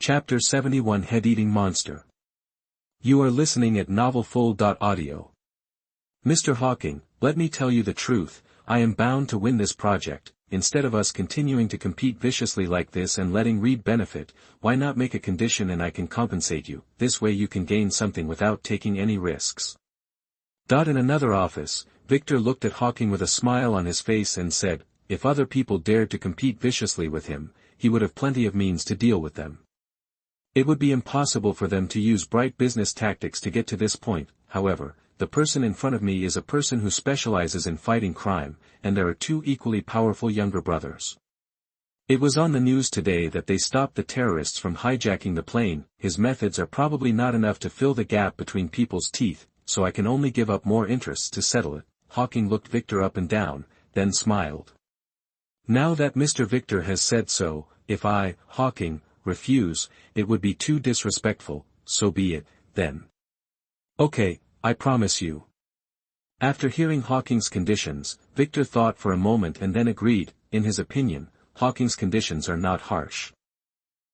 Chapter 71 Head-Eating Monster. You are listening at novelfull.audio. Mr. Hawking, let me tell you the truth, I am bound to win this project. Instead of us continuing to compete viciously like this and letting Reed benefit, why not make a condition and I can compensate you, this way you can gain something without taking any risks. In another office, Victor looked at Hawking with a smile on his face and said, if other people dared to compete viciously with him, he would have plenty of means to deal with them. It would be impossible for them to use bright business tactics to get to this point, however. The person in front of me is a person who specializes in fighting crime, and there are two equally powerful younger brothers. It was on the news today that they stopped the terrorists from hijacking the plane. His methods are probably not enough to fill the gap between people's teeth, so I can only give up more interests to settle it. Hawking looked Victor up and down, then smiled. Now that Mr. Victor has said so, if I, Hawking, refuse, it would be too disrespectful, so be it, then. Okay. I promise you. After hearing Hawking's conditions, Victor thought for a moment and then agreed. In his opinion, Hawking's conditions are not harsh.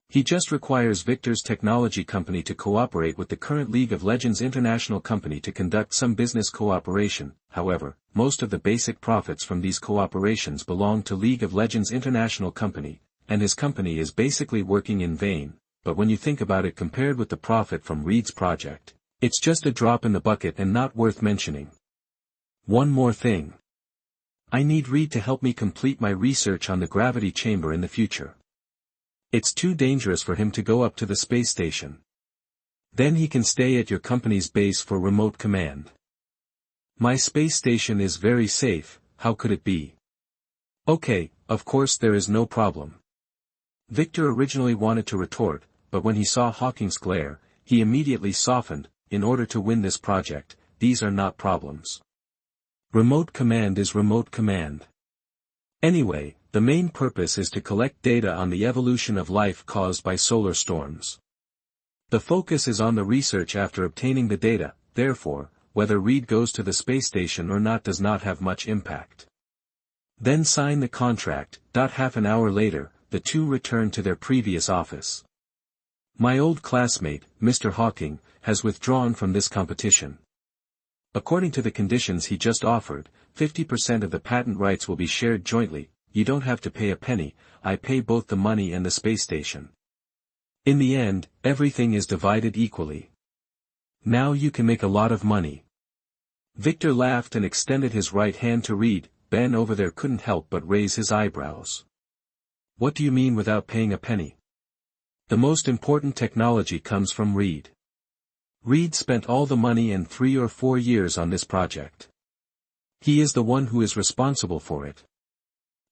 He just requires Victor's technology company to cooperate with the current League of Legends International company to conduct some business cooperation. However, most of the basic profits from these cooperations belong to League of Legends International company, and his company is basically working in vain, but when you think about it compared with the profit from Reed's project, it's just a drop in the bucket and not worth mentioning. One more thing. I need Reed to help me complete my research on the gravity chamber in the future. It's too dangerous for him to go up to the space station. Then he can stay at your company's base for remote command. My space station is very safe, how could it be? Okay, of course there is no problem. Victor originally wanted to retort, but when he saw Hawking's glare, he immediately softened. In order to win this project, these are not problems. Remote command is remote command. Anyway, the main purpose is to collect data on the evolution of life caused by solar storms. The focus is on the research after obtaining the data, therefore, whether Reed goes to the space station or not does not have much impact. Then sign the contract. Half an hour later, the two return to their previous office. My old classmate, Mr. Hawking, has withdrawn from this competition. According to the conditions he just offered, 50% of the patent rights will be shared jointly. You don't have to pay a penny, I pay both the money and the space station. In the end, everything is divided equally. Now you can make a lot of money. Victor laughed and extended his right hand to Reed. Ben over there couldn't help but raise his eyebrows. What do you mean without paying a penny? The most important technology comes from Reed. Reed spent all the money and 3 or 4 years on this project. He is the one who is responsible for it.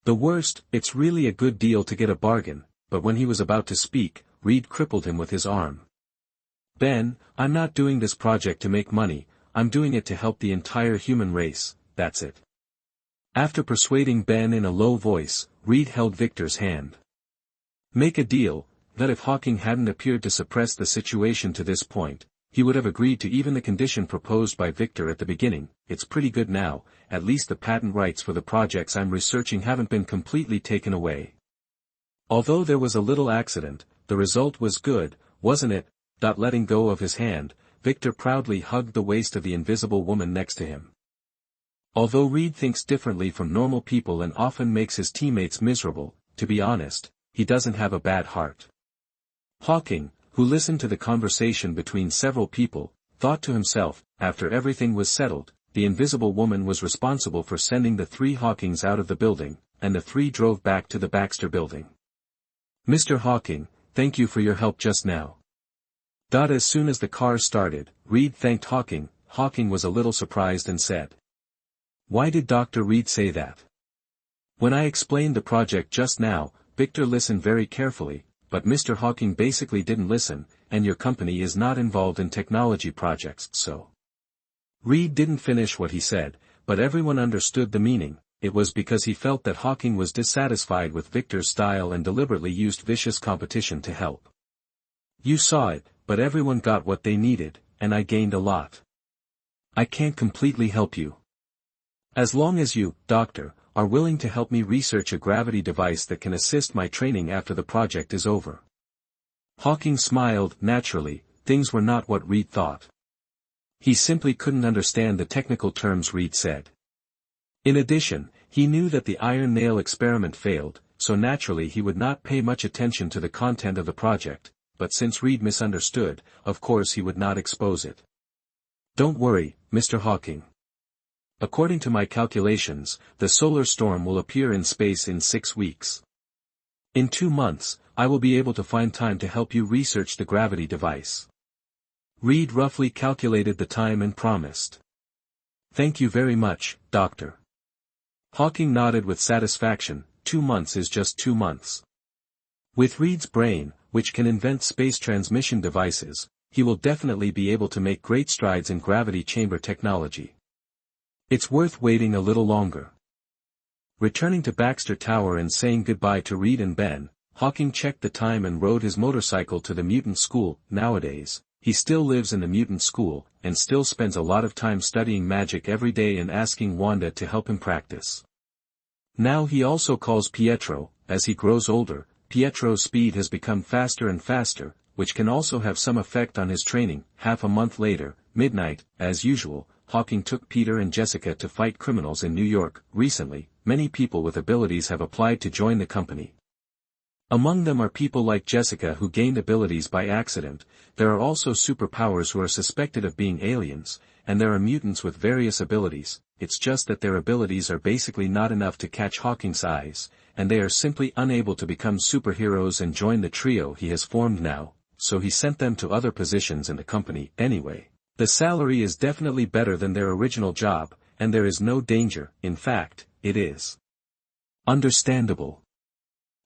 The worst, it's really a good deal to get a bargain, but when he was about to speak, Reed crippled him with his arm. Ben, I'm not doing this project to make money, I'm doing it to help the entire human race, that's it. After persuading Ben in a low voice, Reed held Victor's hand. Make a deal, that if Hawking hadn't appeared to suppress the situation to this point, he would have agreed to even the condition proposed by Victor at the beginning. It's pretty good now, at least the patent rights for the projects I'm researching haven't been completely taken away. Although there was a little accident, the result was good, wasn't it? Letting go of his hand, Victor proudly hugged the waist of the invisible woman next to him. Although Reed thinks differently from normal people and often makes his teammates miserable, to be honest, he doesn't have a bad heart. Hawking, who listened to the conversation between several people, thought to himself, after everything was settled, the invisible woman was responsible for sending the 3 Hawkings out of the building, and the 3 drove back to the Baxter building. Mr. Hawking, thank you for your help just now. As soon as the car started, Reed thanked Hawking. Hawking was a little surprised and said, "Why did Dr. Reed say that?" When I explained the project just now, Victor listened very carefully, but Mr. Hawking basically didn't listen, and your company is not involved in technology projects, so. Reed didn't finish what he said, but everyone understood the meaning. It was because he felt that Hawking was dissatisfied with Victor's style and deliberately used vicious competition to help. You saw it, but everyone got what they needed, and I gained a lot. I can't completely help you. As long as you, Doctor, are willing to help me research a gravity device that can assist my training after the project is over. Hawking smiled. Naturally, things were not what Reed thought. He simply couldn't understand the technical terms Reed said. In addition, he knew that the iron nail experiment failed, so naturally he would not pay much attention to the content of the project, but since Reed misunderstood, of course he would not expose it. Don't worry, Mr. Hawking. According to my calculations, the solar storm will appear in space in 6 weeks. In 2 months, I will be able to find time to help you research the gravity device. Reed roughly calculated the time and promised. Thank you very much, Doctor. Hawking nodded with satisfaction. 2 months is just 2 months. With Reed's brain, which can invent space transmission devices, he will definitely be able to make great strides in gravity chamber technology. It's worth waiting a little longer. Returning to Baxter Tower and saying goodbye to Reed and Ben, Hawking checked the time and rode his motorcycle to the mutant school. Nowadays, he still lives in the mutant school, and still spends a lot of time studying magic every day and asking Wanda to help him practice. Now he also calls Pietro. As he grows older, Pietro's speed has become faster and faster, which can also have some effect on his training. Half a month later, midnight, as usual, Hawking took Peter and Jessica to fight criminals in New York. Recently, many people with abilities have applied to join the company. Among them are people like Jessica who gained abilities by accident. There are also superpowers who are suspected of being aliens, and there are mutants with various abilities. It's just that their abilities are basically not enough to catch Hawking's eyes, and they are simply unable to become superheroes and join the trio he has formed now, so he sent them to other positions in the company. Anyway, the salary is definitely better than their original job, and there is no danger. In fact, it is understandable.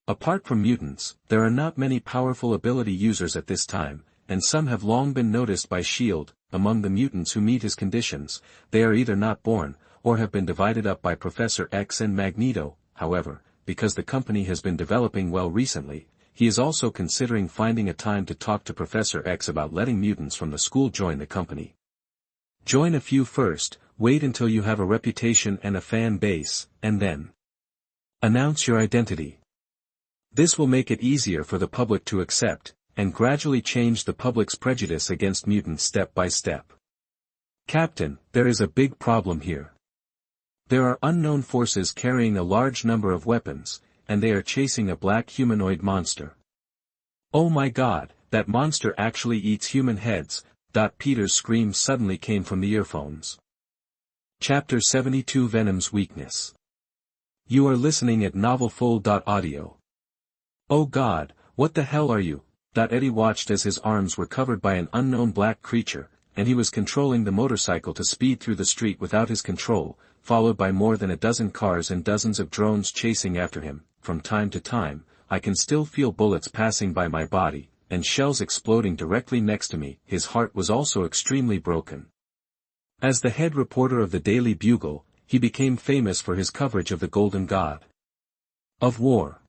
Apart from mutants, there are not many powerful ability users at this time, and some have long been noticed by S.H.I.E.L.D. Among the mutants who meet his conditions, they are either not born, or have been divided up by Professor X and Magneto. However, because the company has been developing well recently, he is also considering finding a time to talk to Professor X about letting mutants from the school join the company. Join a few first, wait until you have a reputation and a fan base, and then announce your identity. This will make it easier for the public to accept, and gradually change the public's prejudice against mutants step by step. Captain, there is a big problem here. There are unknown forces carrying a large number of weapons, and they are chasing a black humanoid monster. Oh my god, that monster actually eats human heads. Peter's scream suddenly came from the earphones. Chapter 72 Venom's Weakness. You are listening at NovelFull.audio. Oh god, what the hell are you? Eddie watched as his arms were covered by an unknown black creature, and he was controlling the motorcycle to speed through the street without his control, followed by more than a dozen cars and dozens of drones chasing after him. From time to time, I can still feel bullets passing by my body, and shells exploding directly next to me. His heart was also extremely broken. As the head reporter of the Daily Bugle, he became famous for his coverage of the Golden God of War.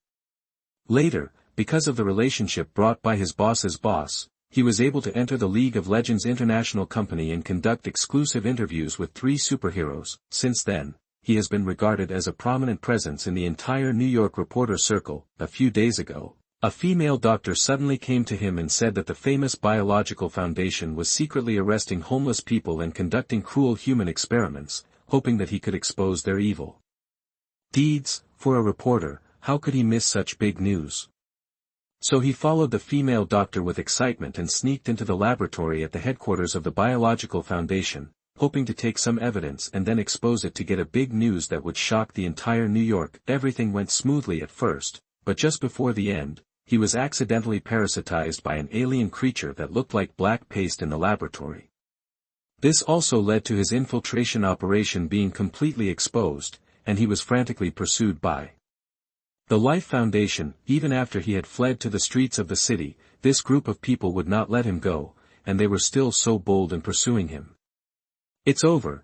Later, because of the relationship brought by his boss's boss, he was able to enter the League of Legends International Company and conduct exclusive interviews with 3 superheroes. Since then, he has been regarded as a prominent presence in the entire New York reporter circle. A few days ago, a female doctor suddenly came to him and said that the famous Biological Foundation was secretly arresting homeless people and conducting cruel human experiments, hoping that he could expose their evil deeds. For a reporter, how could he miss such big news? So he followed the female doctor with excitement and sneaked into the laboratory at the headquarters of the Biological Foundation, hoping to take some evidence and then expose it to get a big news that would shock the entire New York. Everything went smoothly at first, but just before the end, he was accidentally parasitized by an alien creature that looked like black paste in the laboratory. This also led to his infiltration operation being completely exposed, and he was frantically pursued by the Life Foundation. Even after he had fled to the streets of the city, this group of people would not let him go, and they were still so bold in pursuing him. It's over,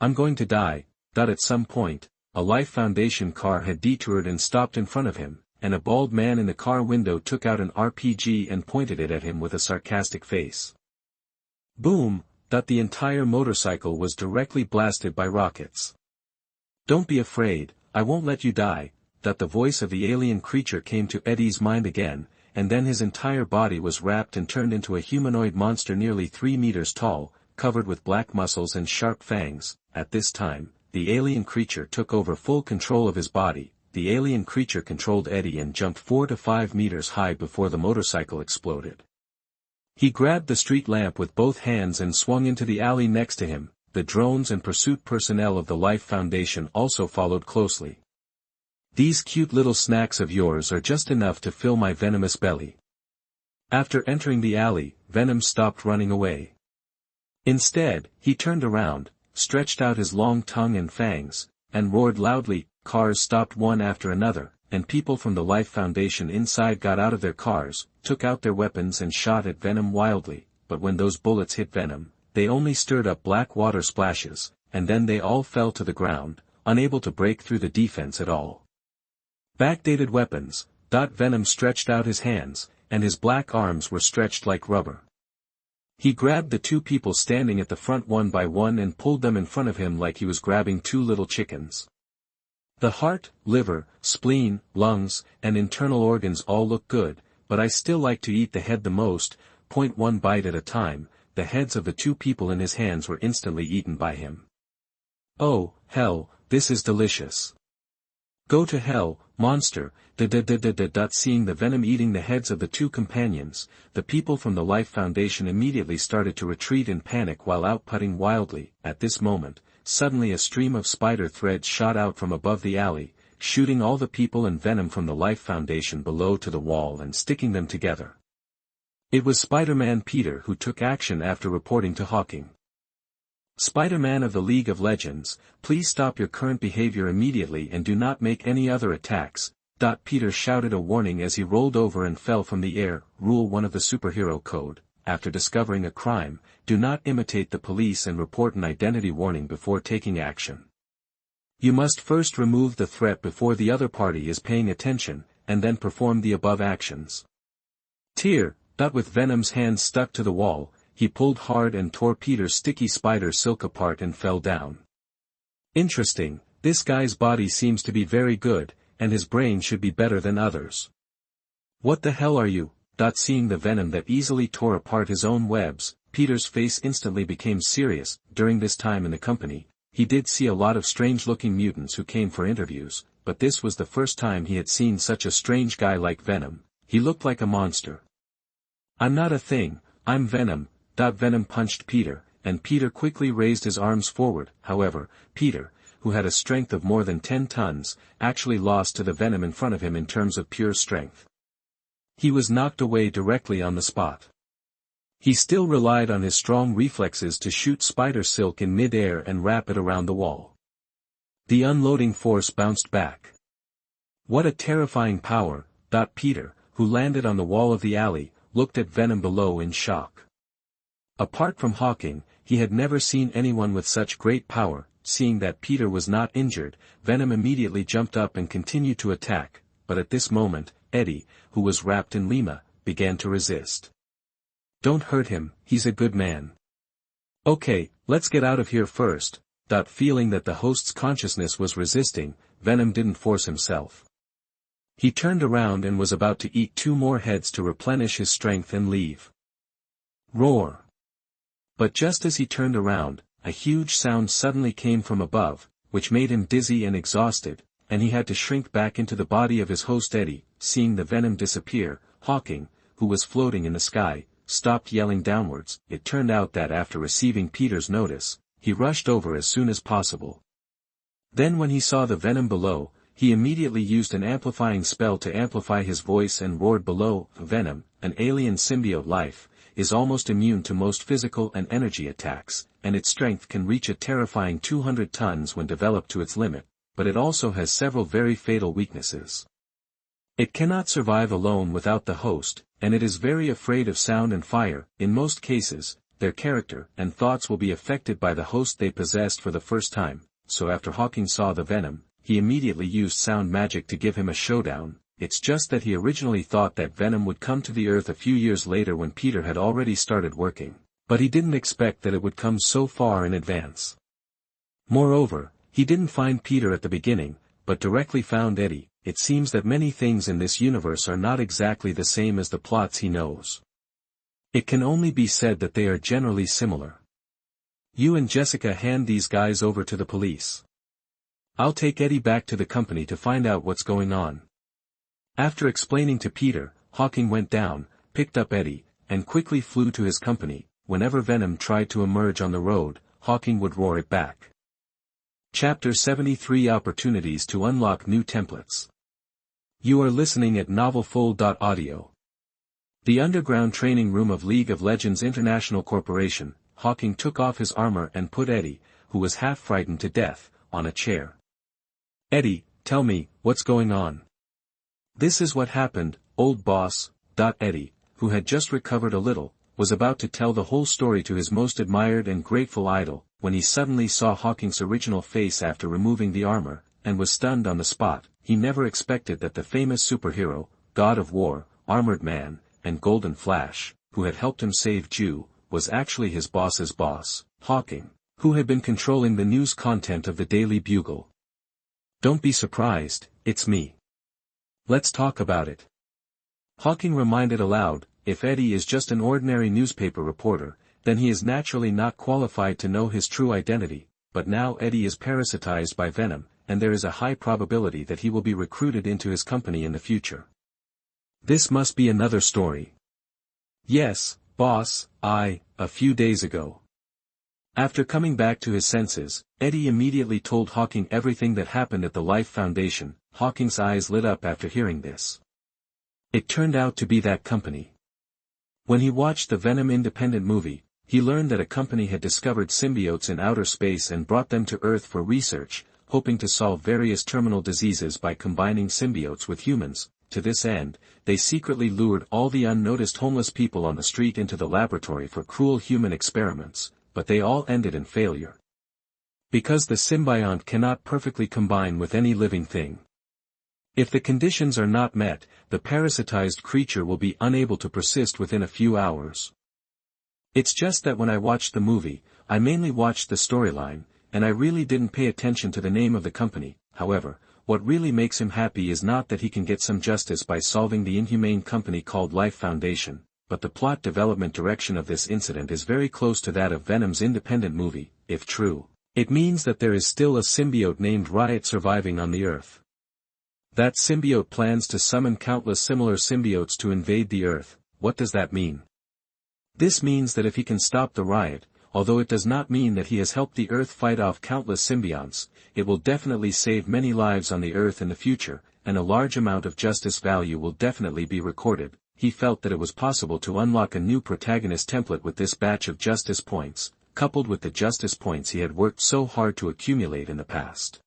I'm going to die. At some point, a Life Foundation car had detoured and stopped in front of him, and a bald man in the car window took out an RPG and pointed it at him with a sarcastic face. Boom! The entire motorcycle was directly blasted by rockets. Don't be afraid, I won't let you die. The voice of the alien creature came to Eddie's mind again, and then his entire body was wrapped and turned into a humanoid monster nearly 3 meters tall, covered with black muscles and sharp fangs. At this time, the alien creature took over full control of his body. The alien creature controlled Eddie and jumped 4 to 5 meters high before the motorcycle exploded. He grabbed the street lamp with both hands and swung into the alley next to him. The drones and pursuit personnel of the Life Foundation also followed closely. These cute little snacks of yours are just enough to fill my venomous belly. After entering the alley, Venom stopped running away. Instead, he turned around, stretched out his long tongue and fangs, and roared loudly. Cars stopped one after another, and people from the Life Foundation inside got out of their cars, took out their weapons and shot at Venom wildly, but when those bullets hit Venom, they only stirred up black water splashes, and then they all fell to the ground, unable to break through the defense at all. Backdated weapons. Venom stretched out his hands, and his black arms were stretched like rubber. He grabbed the 2 people standing at the front one by one and pulled them in front of him like he was grabbing 2 little chickens. The heart, liver, spleen, lungs, and internal organs all look good, but I still like to eat the head the most. 1 bite at a time. The heads of the 2 people in his hands were instantly eaten by him. Oh, hell, this is delicious. Go to hell, monster. Seeing the Venom eating the heads of the 2 companions, the people from the Life Foundation immediately started to retreat in panic while outputting wildly. At this moment, suddenly a stream of spider threads shot out from above the alley, shooting all the people and Venom from the Life Foundation below to the wall and sticking them together. It was Spider-Man Peter who took action after reporting to Hawking. Spider-Man of the League of Legends, please stop your current behavior immediately and do not make any other attacks. Peter shouted a warning as he rolled over and fell from the air. Rule 1 of the Superhero Code. After discovering a crime, do not imitate the police and report an identity warning before taking action. You must first remove the threat before the other party is paying attention, and then perform the above actions. Tear. With Venom's hands stuck to the wall, he pulled hard and tore Peter's sticky spider silk apart and fell down. Interesting, this guy's body seems to be very good, and his brain should be better than others. What the hell are you? Seeing the Venom that easily tore apart his own webs, Peter's face instantly became serious. During this time in the company, he did see a lot of strange-looking mutants who came for interviews, but this was the first time he had seen such a strange guy like Venom. He looked like a monster. I'm not a thing, I'm Venom. Venom punched Peter, and Peter quickly raised his arms forward. However, Peter, who had a strength of more than 10 tons, actually lost to the Venom in front of him in terms of pure strength. He was knocked away directly on the spot. He still relied on his strong reflexes to shoot spider silk in mid-air and wrap it around the wall. The unloading force bounced back. What a terrifying power. Peter, who landed on the wall of the alley, looked at Venom below in shock. Apart from Hawking, he had never seen anyone with such great power. Seeing that Peter was not injured, Venom immediately jumped up and continued to attack, but at this moment, Eddie, who was wrapped in Lima, began to resist. Don't hurt him, he's a good man. Okay, let's get out of here first. Feeling that the host's consciousness was resisting, Venom didn't force himself. He turned around and was about to eat 2 more heads to replenish his strength and leave. Roar! But just as he turned around, a huge sound suddenly came from above, which made him dizzy and exhausted, and he had to shrink back into the body of his host Eddie. Seeing the Venom disappear, Hawking, who was floating in the sky, stopped yelling downwards. It turned out that after receiving Peter's notice, he rushed over as soon as possible. Then when he saw the Venom below, he immediately used an amplifying spell to amplify his voice and roared below. Venom, an alien symbiote life, is almost immune to most physical and energy attacks, and its strength can reach a terrifying 200 tons when developed to its limit, but it also has several very fatal weaknesses. It cannot survive alone without the host, and it is very afraid of sound and fire. In most cases, their character and thoughts will be affected by the host they possessed for the first time, so after Hawking saw the Venom, he immediately used sound magic to give him a showdown. It's just that he originally thought that Venom would come to the Earth a few years later when Peter had already started working, but he didn't expect that it would come so far in advance. Moreover, he didn't find Peter at the beginning, but directly found Eddie. it seems that many things in this universe are not exactly the same as the plots he knows. It can only be said that they are generally similar. You and Jessica hand these guys over to the police. I'll take Eddie back to the company to find out what's going on. After explaining to Peter, Hawking went down, picked up Eddie, and quickly flew to his company. Whenever Venom tried to emerge on the road, Hawking would roar it back. Chapter 73 Opportunities to Unlock New Templates. You are listening at NovelFull.audio. The underground training room of League of Legends International Corporation. Hawking took off his armor and put Eddie, who was half frightened to death, on a chair. Eddie, tell me, what's going on? This is what happened, old boss. Eddie, who had just recovered a little, was about to tell the whole story to his most admired and grateful idol, when he suddenly saw Hawking's original face after removing the armor, and was stunned on the spot. He never expected that the famous superhero, God of War, Armored Man, and Golden Flash, who had helped him save Jew, was actually his boss's boss, Hawking, who had been controlling the news content of the Daily Bugle. Don't be surprised, it's me. Let's talk about it. Hawking reminded aloud, if Eddie is just an ordinary newspaper reporter, then he is naturally not qualified to know his true identity, but now Eddie is parasitized by Venom, and there is a high probability that he will be recruited into his company in the future. This must be another story. Yes, boss, a few days ago. After coming back to his senses, Eddie immediately told Hawking everything that happened at the Life Foundation. Hawking's eyes lit up after hearing this. It turned out to be that company. When he watched the Venom independent movie, he learned that a company had discovered symbiotes in outer space and brought them to Earth for research, hoping to solve various terminal diseases by combining symbiotes with humans. To this end, they secretly lured all the unnoticed homeless people on the street into the laboratory for cruel human experiments, but they all ended in failure. Because the symbiote cannot perfectly combine with any living thing. If the conditions are not met, the parasitized creature will be unable to persist within a few hours. It's just that when I watched the movie, I mainly watched the storyline, and I really didn't pay attention to the name of the company. However, what really makes him happy is not that he can get some justice by solving the inhumane company called Life Foundation, but the plot development direction of this incident is very close to that of Venom's independent movie. If true, it means that there is still a symbiote named Riot surviving on the Earth. That symbiote plans to summon countless similar symbiotes to invade the Earth. What does that mean? This means that if he can stop the Riot, although it does not mean that he has helped the Earth fight off countless symbionts, it will definitely save many lives on the Earth in the future, and a large amount of justice value will definitely be recorded. He felt that it was possible to unlock a new protagonist template with this batch of justice points, coupled with the justice points he had worked so hard to accumulate in the past.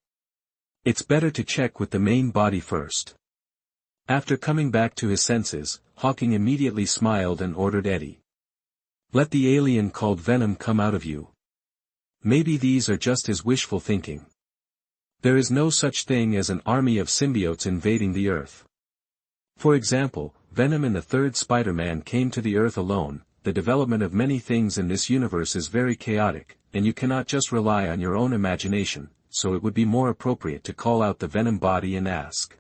It's better to check with the main body first. After coming back to his senses, Hawking immediately smiled and ordered Eddie. Let the alien called Venom come out of you. Maybe these are just his wishful thinking. There is no such thing as an army of symbiotes invading the Earth. For example, Venom in the third Spider-Man came to the Earth alone. The development of many things in this universe is very chaotic, and you cannot just rely on your own imagination, so it would be more appropriate to call out the Venom body and ask.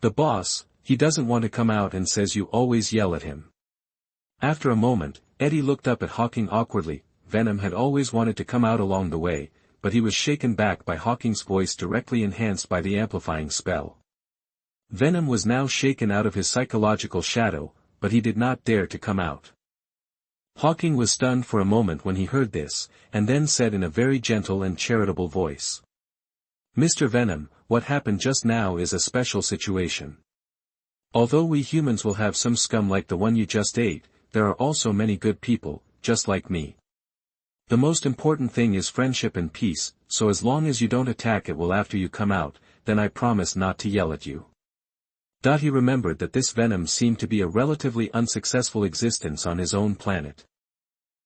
The boss, he doesn't want to come out and says you always yell at him. After a moment, Eddie looked up at Hawking awkwardly. Venom had always wanted to come out along the way, but he was shaken back by Hawking's voice directly enhanced by the amplifying spell. Venom was now shaken out of his psychological shadow, but he did not dare to come out. Hawking was stunned for a moment when he heard this, and then said in a very gentle and charitable voice. Mr. Venom, what happened just now is a special situation. Although we humans will have some scum like the one you just ate, there are also many good people, just like me. The most important thing is friendship and peace, so as long as you don't attack it well after you come out, then I promise not to yell at you. He remembered that this Venom seemed to be a relatively unsuccessful existence on his own planet.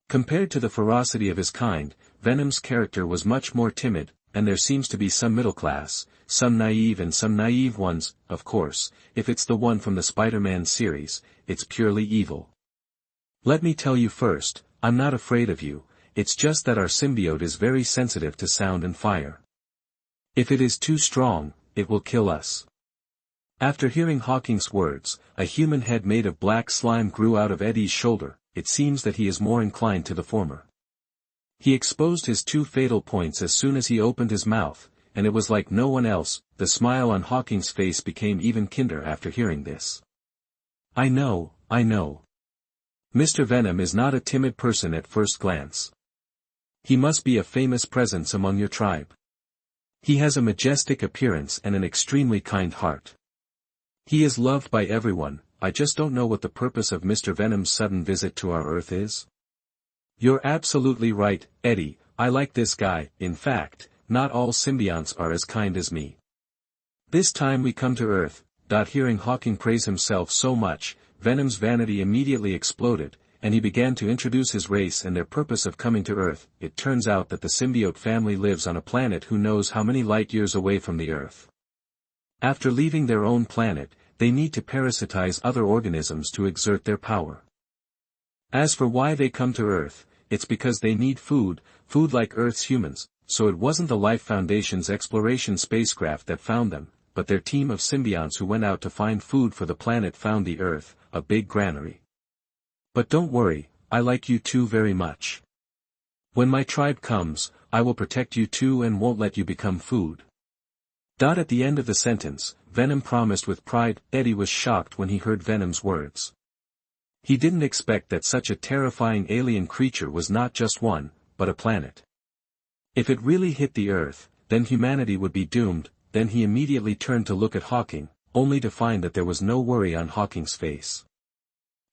Compared to the ferocity of his kind, Venom's character was much more timid, and there seems to be some middle class, some naive and some naive ones. Of course, if it's the one from the Spider-Man series, it's purely evil. Let me tell you first, I'm not afraid of you, it's just that our symbiote is very sensitive to sound and fire. If it is too strong, it will kill us. After hearing Hawking's words, a human head made of black slime grew out of Eddie's shoulder. It seems that he is more inclined to the former. He exposed his 2 fatal points as soon as he opened his mouth, and it was like no one else. The smile on Hawking's face became even kinder after hearing this. I know. Mr. Venom is not a timid person at first glance. He must be a famous presence among your tribe. He has a majestic appearance and an extremely kind heart. He is loved by everyone. I just don't know what the purpose of Mr. Venom's sudden visit to our Earth is. You're absolutely right, Eddie, I like this guy. In fact, not all symbionts are as kind as me. This time we come to Earth. Hearing Hawking praise himself so much, Venom's vanity immediately exploded, and he began to introduce his race and their purpose of coming to Earth. It turns out that the symbiote family lives on a planet who knows how many light years away from the Earth. After leaving their own planet, they need to parasitize other organisms to exert their power. As for why they come to Earth, it's because they need food like Earth's humans, so it wasn't the Life Foundation's exploration spacecraft that found them, but their team of symbionts who went out to find food for the planet found the Earth, a big granary. But don't worry, I like you two very much. When my tribe comes, I will protect you two and won't let you become food. At the end of the sentence, Venom promised with pride. Eddie was shocked when he heard Venom's words. He didn't expect that such a terrifying alien creature was not just one, but a planet. If it really hit the Earth, then humanity would be doomed. Then he immediately turned to look at Hawking, only to find that there was no worry on Hawking's face.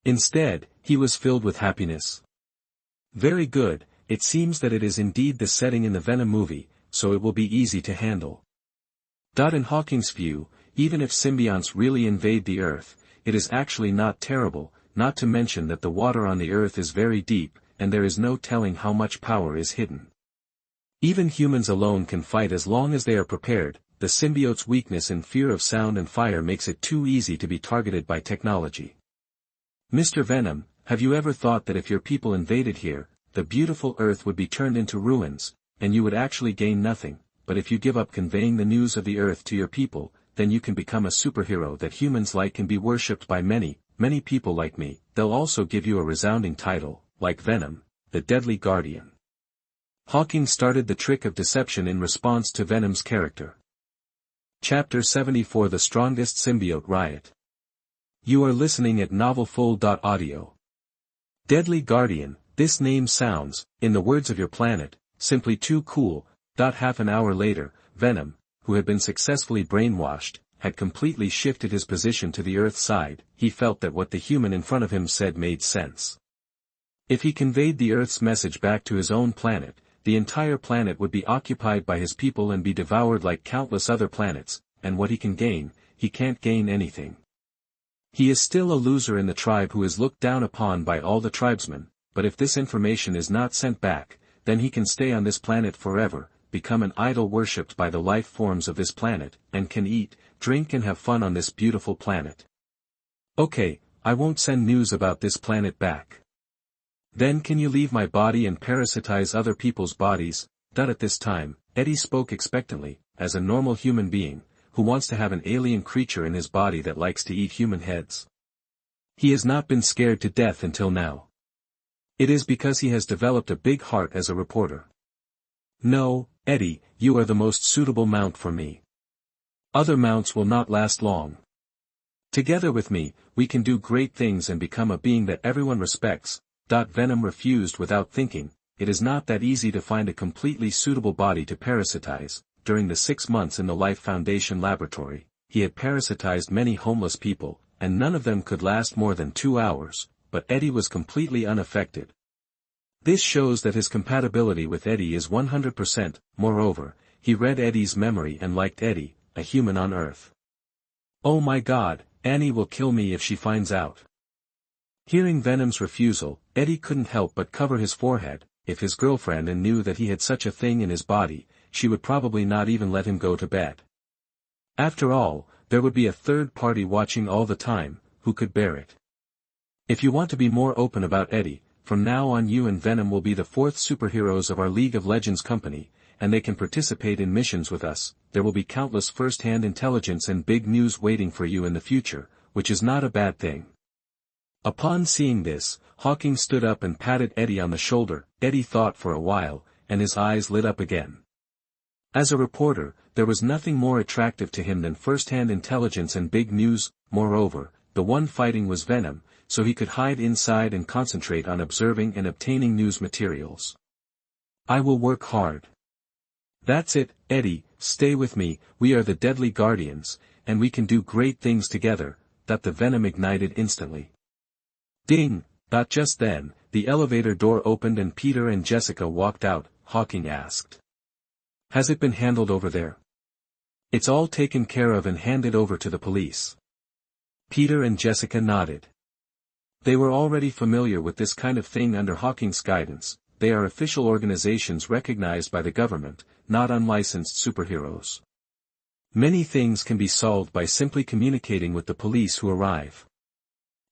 Instead, he was filled with happiness. Very good, it seems that it is indeed the setting in the Venom movie, so it will be easy to handle. In Hawking's view, even if symbionts really invade the Earth, it is actually not terrible, not to mention that the water on the Earth is very deep, and there is no telling how much power is hidden. Even humans alone can fight as long as they are prepared. The symbiote's weakness in fear of sound and fire makes it too easy to be targeted by technology. Mr. Venom, have you ever thought that if your people invaded here, the beautiful Earth would be turned into ruins, and you would actually gain nothing, but if you give up conveying the news of the Earth to your people, then you can become a superhero that humans like and be worshipped by many people like me. They'll also give you a resounding title, like Venom, the Deadly Guardian. Hawking started the trick of deception in response to Venom's character. Chapter 74: The Strongest Symbiote Riot. You are listening at NovelFull.audio. Deadly Guardian, this name sounds, in the words of your planet, simply too cool. Half an hour later, Venom, who had been successfully brainwashed, had completely shifted his position to the Earth side. He felt that what the human in front of him said made sense. If he conveyed the Earth's message back to his own planet, the entire planet would be occupied by his people and be devoured like countless other planets, and what he can gain, he can't gain anything. He is still a loser in the tribe who is looked down upon by all the tribesmen, but if this information is not sent back, then he can stay on this planet forever, become an idol worshipped by the life forms of this planet, and can eat, drink and have fun on this beautiful planet. Okay, I won't send news about this planet back. Then can you leave my body and parasitize other people's bodies? At this time, Eddie spoke expectantly, as a normal human being, who wants to have an alien creature in his body that likes to eat human heads. He has not been scared to death until now. It is because he has developed a big heart as a reporter. No, Eddie, you are the most suitable mount for me. Other mounts will not last long. Together with me, we can do great things and become a being that everyone respects. Venom refused without thinking. It is not that easy to find a completely suitable body to parasitize. During the 6 months in the Life Foundation laboratory, he had parasitized many homeless people, and none of them could last more than 2 hours, but Eddie was completely unaffected. This shows that his compatibility with Eddie is 100%, moreover, he read Eddie's memory and liked Eddie, a human on Earth. Oh my God, Annie will kill me if she finds out. Hearing Venom's refusal, Eddie couldn't help but cover his forehead. If his girlfriend knew that he had such a thing in his body, she would probably not even let him go to bed. After all, there would be a third party watching all the time, who could bear it. If you want to be more open about Eddie, from now on you and Venom will be the 4th superheroes of our League of Legends company, and they can participate in missions with us. There will be countless first-hand intelligence and big news waiting for you in the future, which is not a bad thing. Upon seeing this, Hawking stood up and patted Eddie on the shoulder. Eddie thought for a while, and his eyes lit up again. As a reporter, there was nothing more attractive to him than first-hand intelligence and big news. Moreover, the one fighting was Venom, so he could hide inside and concentrate on observing and obtaining news materials. I will work hard. That's it, Eddie, stay with me, we are the Deadly Guardians, and we can do great things together. That the Venom ignited instantly. Ding! Just then, the elevator door opened and Peter and Jessica walked out. Hawking asked. Has it been handled over there? It's all taken care of and handed over to the police. Peter and Jessica nodded. They were already familiar with this kind of thing under Hawking's guidance. They are official organizations recognized by the government, not unlicensed superheroes. Many things can be solved by simply communicating with the police who arrive.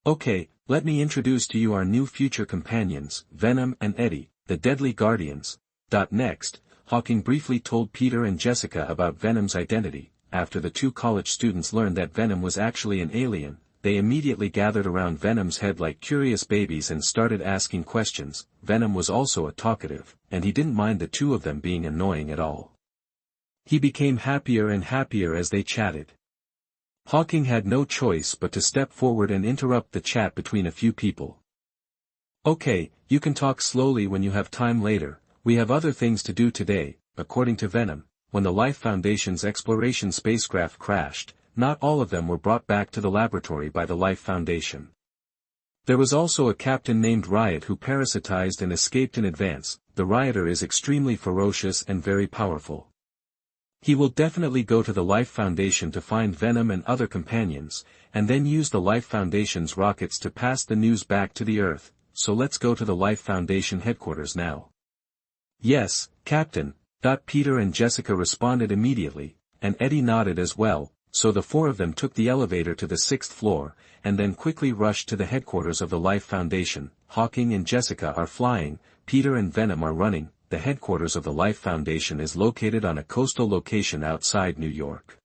Okay, let me introduce to you our new future companions, Venom and Eddie, the Deadly Guardians. Next, Hawking briefly told Peter and Jessica about Venom's identity. After the two college students learned that Venom was actually an alien, they immediately gathered around Venom's head like curious babies and started asking questions. Venom was also a talkative, and he didn't mind the two of them being annoying at all. He became happier and happier as they chatted. Hawking had no choice but to step forward and interrupt the chat between a few people. Okay, you can talk slowly when you have time later, we have other things to do today. According to Venom, when the Life Foundation's exploration spacecraft crashed, not all of them were brought back to the laboratory by the Life Foundation. There was also a captain named Riot who parasitized and escaped in advance. The Rioter is extremely ferocious and very powerful. He will definitely go to the Life Foundation to find Venom and other companions, and then use the Life Foundation's rockets to pass the news back to the Earth. So let's go to the Life Foundation headquarters now. Yes, Captain. Peter and Jessica responded immediately, and Eddie nodded as well, so the four of them took the elevator to the 6th floor, and then quickly rushed to the headquarters of the Life Foundation. Hawking and Jessica are flying, Peter and Venom are running. The headquarters of the Life Foundation is located on a coastal location outside New York.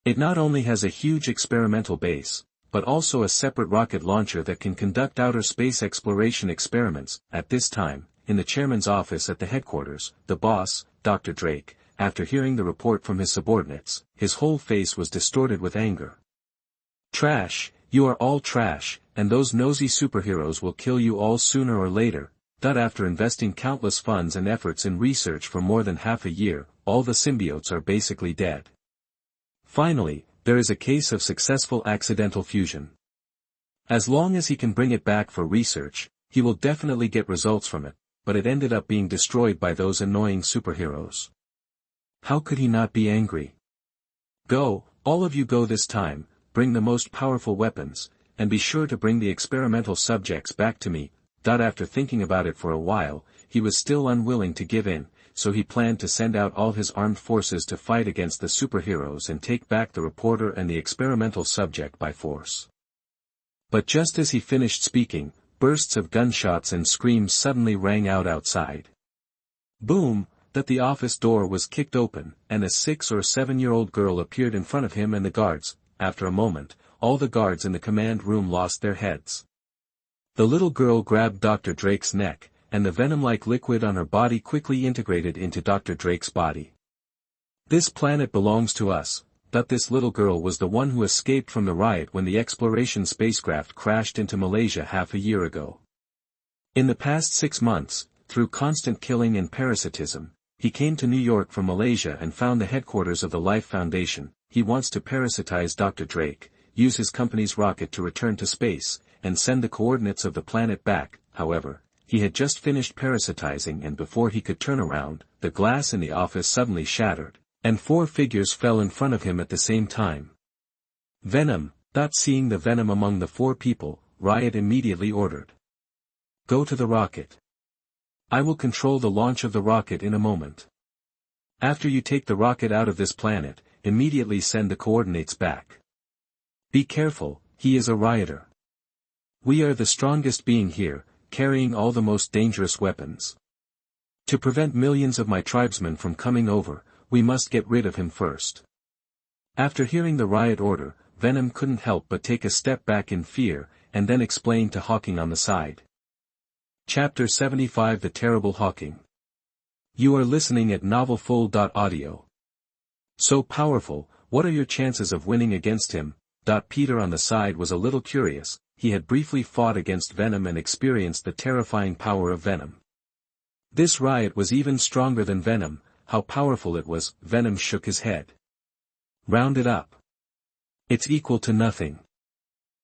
It not only has a huge experimental base, but also a separate rocket launcher that can conduct outer space exploration experiments. At this time, in the chairman's office at the headquarters, the boss, Dr. Drake, after hearing the report from his subordinates, his whole face was distorted with anger. Trash, you are all trash, and those nosy superheroes will kill you all sooner or later. After investing countless funds and efforts in research for more than half a year, all the symbiotes are basically dead. Finally, there is a case of successful accidental fusion. As long as he can bring it back for research, he will definitely get results from it, but it ended up being destroyed by those annoying superheroes. How could he not be angry? Go, all of you go this time, bring the most powerful weapons, and be sure to bring the experimental subjects back to me. After thinking about it for a while, he was still unwilling to give in, so he planned to send out all his armed forces to fight against the superheroes and take back the reporter and the experimental subject by force. But just as he finished speaking, bursts of gunshots and screams suddenly rang out outside. Boom! The office door was kicked open, and a 6 or 7-year-old girl appeared in front of him and the guards. After a moment, all the guards in the command room lost their heads. The little girl grabbed Dr. Drake's neck, and the venom-like liquid on her body quickly integrated into Dr. Drake's body. This planet belongs to us. This little girl was the one who escaped from the riot when the exploration spacecraft crashed into Malaysia half a year ago. In the past 6 months, through constant killing and parasitism, he came to New York from Malaysia and found the headquarters of the Life Foundation. He wants to parasitize Dr. Drake, use his company's rocket to return to space, and send the coordinates of the planet back. However, he had just finished parasitizing, and before he could turn around, the glass in the office suddenly shattered, and 4 figures fell in front of him at the same time. Venom. Seeing the venom among the 4 people, Riot immediately ordered. Go to the rocket. I will control the launch of the rocket in a moment. After you take the rocket out of this planet, immediately send the coordinates back. Be careful, he is a rioter. We are the strongest being here, carrying all the most dangerous weapons. To prevent millions of my tribesmen from coming over, we must get rid of him first. After hearing the riot order, Venom couldn't help but take a step back in fear, and then explain to Hawking on the side. Chapter 75 The Terrible Hawking. You are listening at NovelFull.audio. So powerful, what are your chances of winning against him? Peter on the side was a little curious. He had briefly fought against Venom and experienced the terrifying power of Venom. This riot was even stronger than Venom. How powerful it was. Venom shook his head. Round it up. It's equal to nothing.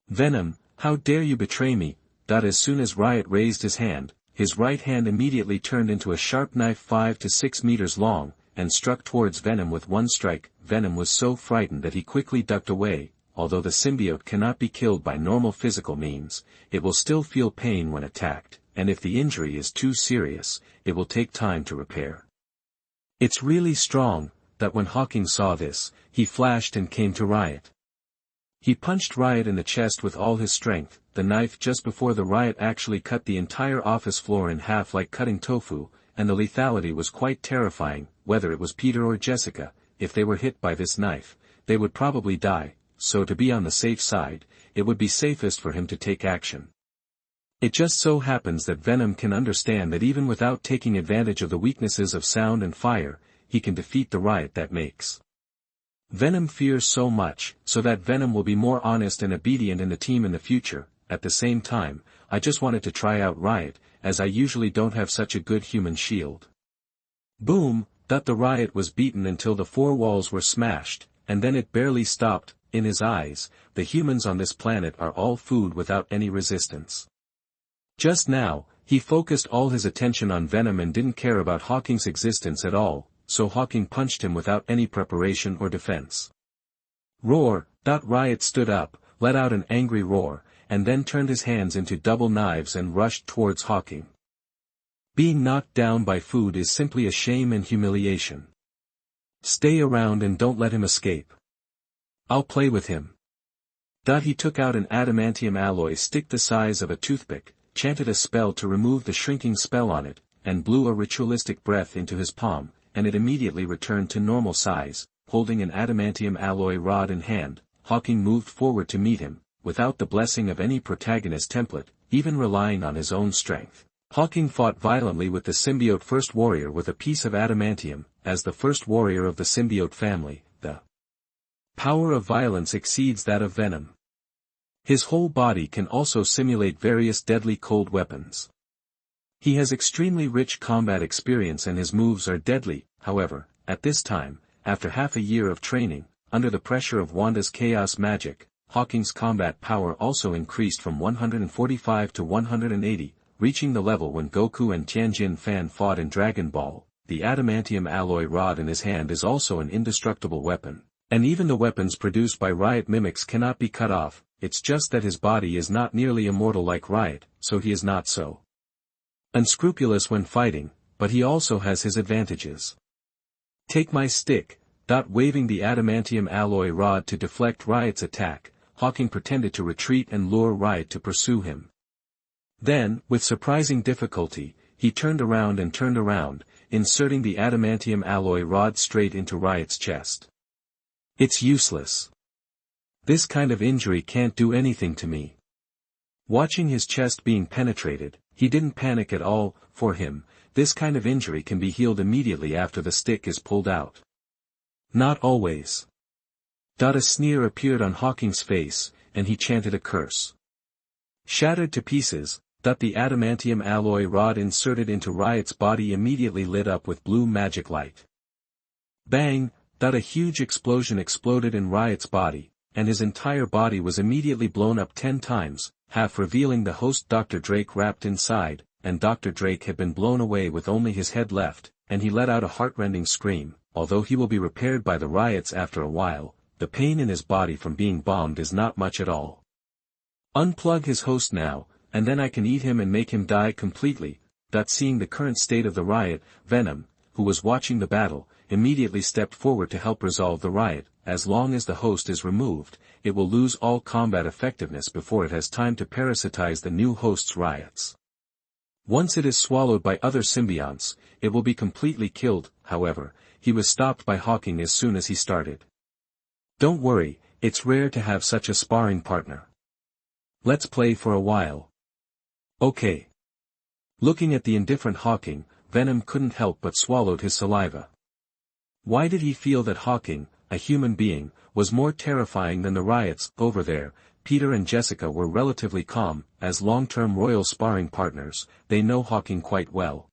Venom, how dare you betray me? As soon as Riot raised his right hand immediately turned into a sharp knife 5 to 6 meters long, and struck towards Venom with one strike. Venom was so frightened that he quickly ducked away. Although the symbiote cannot be killed by normal physical means, it will still feel pain when attacked, and if the injury is too serious, it will take time to repair. It's really strong. When Hawking saw this, he flashed and came to Riot. He punched Riot in the chest with all his strength. The knife just before the Riot actually cut the entire office floor in half like cutting tofu, and the lethality was quite terrifying. Whether it was Peter or Jessica, if they were hit by this knife, they would probably die, so to be on the safe side, it would be safest for him to take action. It just so happens that Venom can understand that even without taking advantage of the weaknesses of sound and fire, he can defeat the Riot that makes. Venom fears so much, so that Venom will be more honest and obedient in the team in the future. At the same time, I just wanted to try out Riot, as I usually don't have such a good human shield. Boom! The Riot was beaten until the four walls were smashed, and then it barely stopped. In his eyes, the humans on this planet are all food without any resistance. Just now, he focused all his attention on Venom and didn't care about Hawking's existence at all, so Hawking punched him without any preparation or defense. Roar! Riot stood up, let out an angry roar, and then turned his hands into double knives and rushed towards Hawking. Being knocked down by food is simply a shame and humiliation. Stay around and don't let him escape. I'll play with him. He took out an adamantium alloy stick the size of a toothpick, chanted a spell to remove the shrinking spell on it, and blew a ritualistic breath into his palm, and it immediately returned to normal size. Holding an adamantium alloy rod in hand, Hawking moved forward to meet him, without the blessing of any protagonist template, even relying on his own strength. Hawking fought violently with the symbiote first warrior with a piece of adamantium. As the first warrior of the symbiote family, the power of violence exceeds that of Venom. His whole body can also simulate various deadly cold weapons. He has extremely rich combat experience and his moves are deadly. However, at this time, after half a year of training, under the pressure of Wanda's chaos magic, Hawking's combat power also increased from 145 to 180, reaching the level when Goku and Tianjin Fan fought in Dragon Ball. The adamantium alloy rod in his hand is also an indestructible weapon, and even the weapons produced by Riot mimics cannot be cut off. It's just that his body is not nearly immortal like Riot, so he is not so unscrupulous when fighting, but he also has his advantages. Take my stick. Waving the adamantium alloy rod to deflect Riot's attack, Hawking pretended to retreat and lure Riot to pursue him. Then, with surprising difficulty, he turned around, inserting the adamantium alloy rod straight into Riot's chest. It's useless. This kind of injury can't do anything to me. Watching his chest being penetrated, he didn't panic at all. For him, this kind of injury can be healed immediately after the stick is pulled out. Not always. A sneer appeared on Hawking's face, and he chanted a curse. Shattered to pieces, the adamantium alloy rod inserted into Riot's body immediately lit up with blue magic light. Bang! A huge explosion exploded in Riot's body, and his entire body was immediately blown up 10 times, half revealing the host Dr. Drake wrapped inside, and Dr. Drake had been blown away with only his head left, and he let out a heartrending scream. Although he will be repaired by the Riots after a while, the pain in his body from being bombed is not much at all. Unplug his host now, and then I can eat him and make him die completely. Seeing the current state of the Riot, Venom, who was watching the battle, immediately stepped forward to help resolve the Riot. As long as the host is removed, it will lose all combat effectiveness before it has time to parasitize the new host's Riots. Once it is swallowed by other symbionts, it will be completely killed. However, he was stopped by Hawking as soon as he started. Don't worry, it's rare to have such a sparring partner. Let's play for a while. Okay. Looking at the indifferent Hawking, Venom couldn't help but swallowed his saliva. Why did he feel that Hawking, a human being, was more terrifying than the riots? Over there, Peter and Jessica were relatively calm. As long-term royal sparring partners, they know Hawking quite well.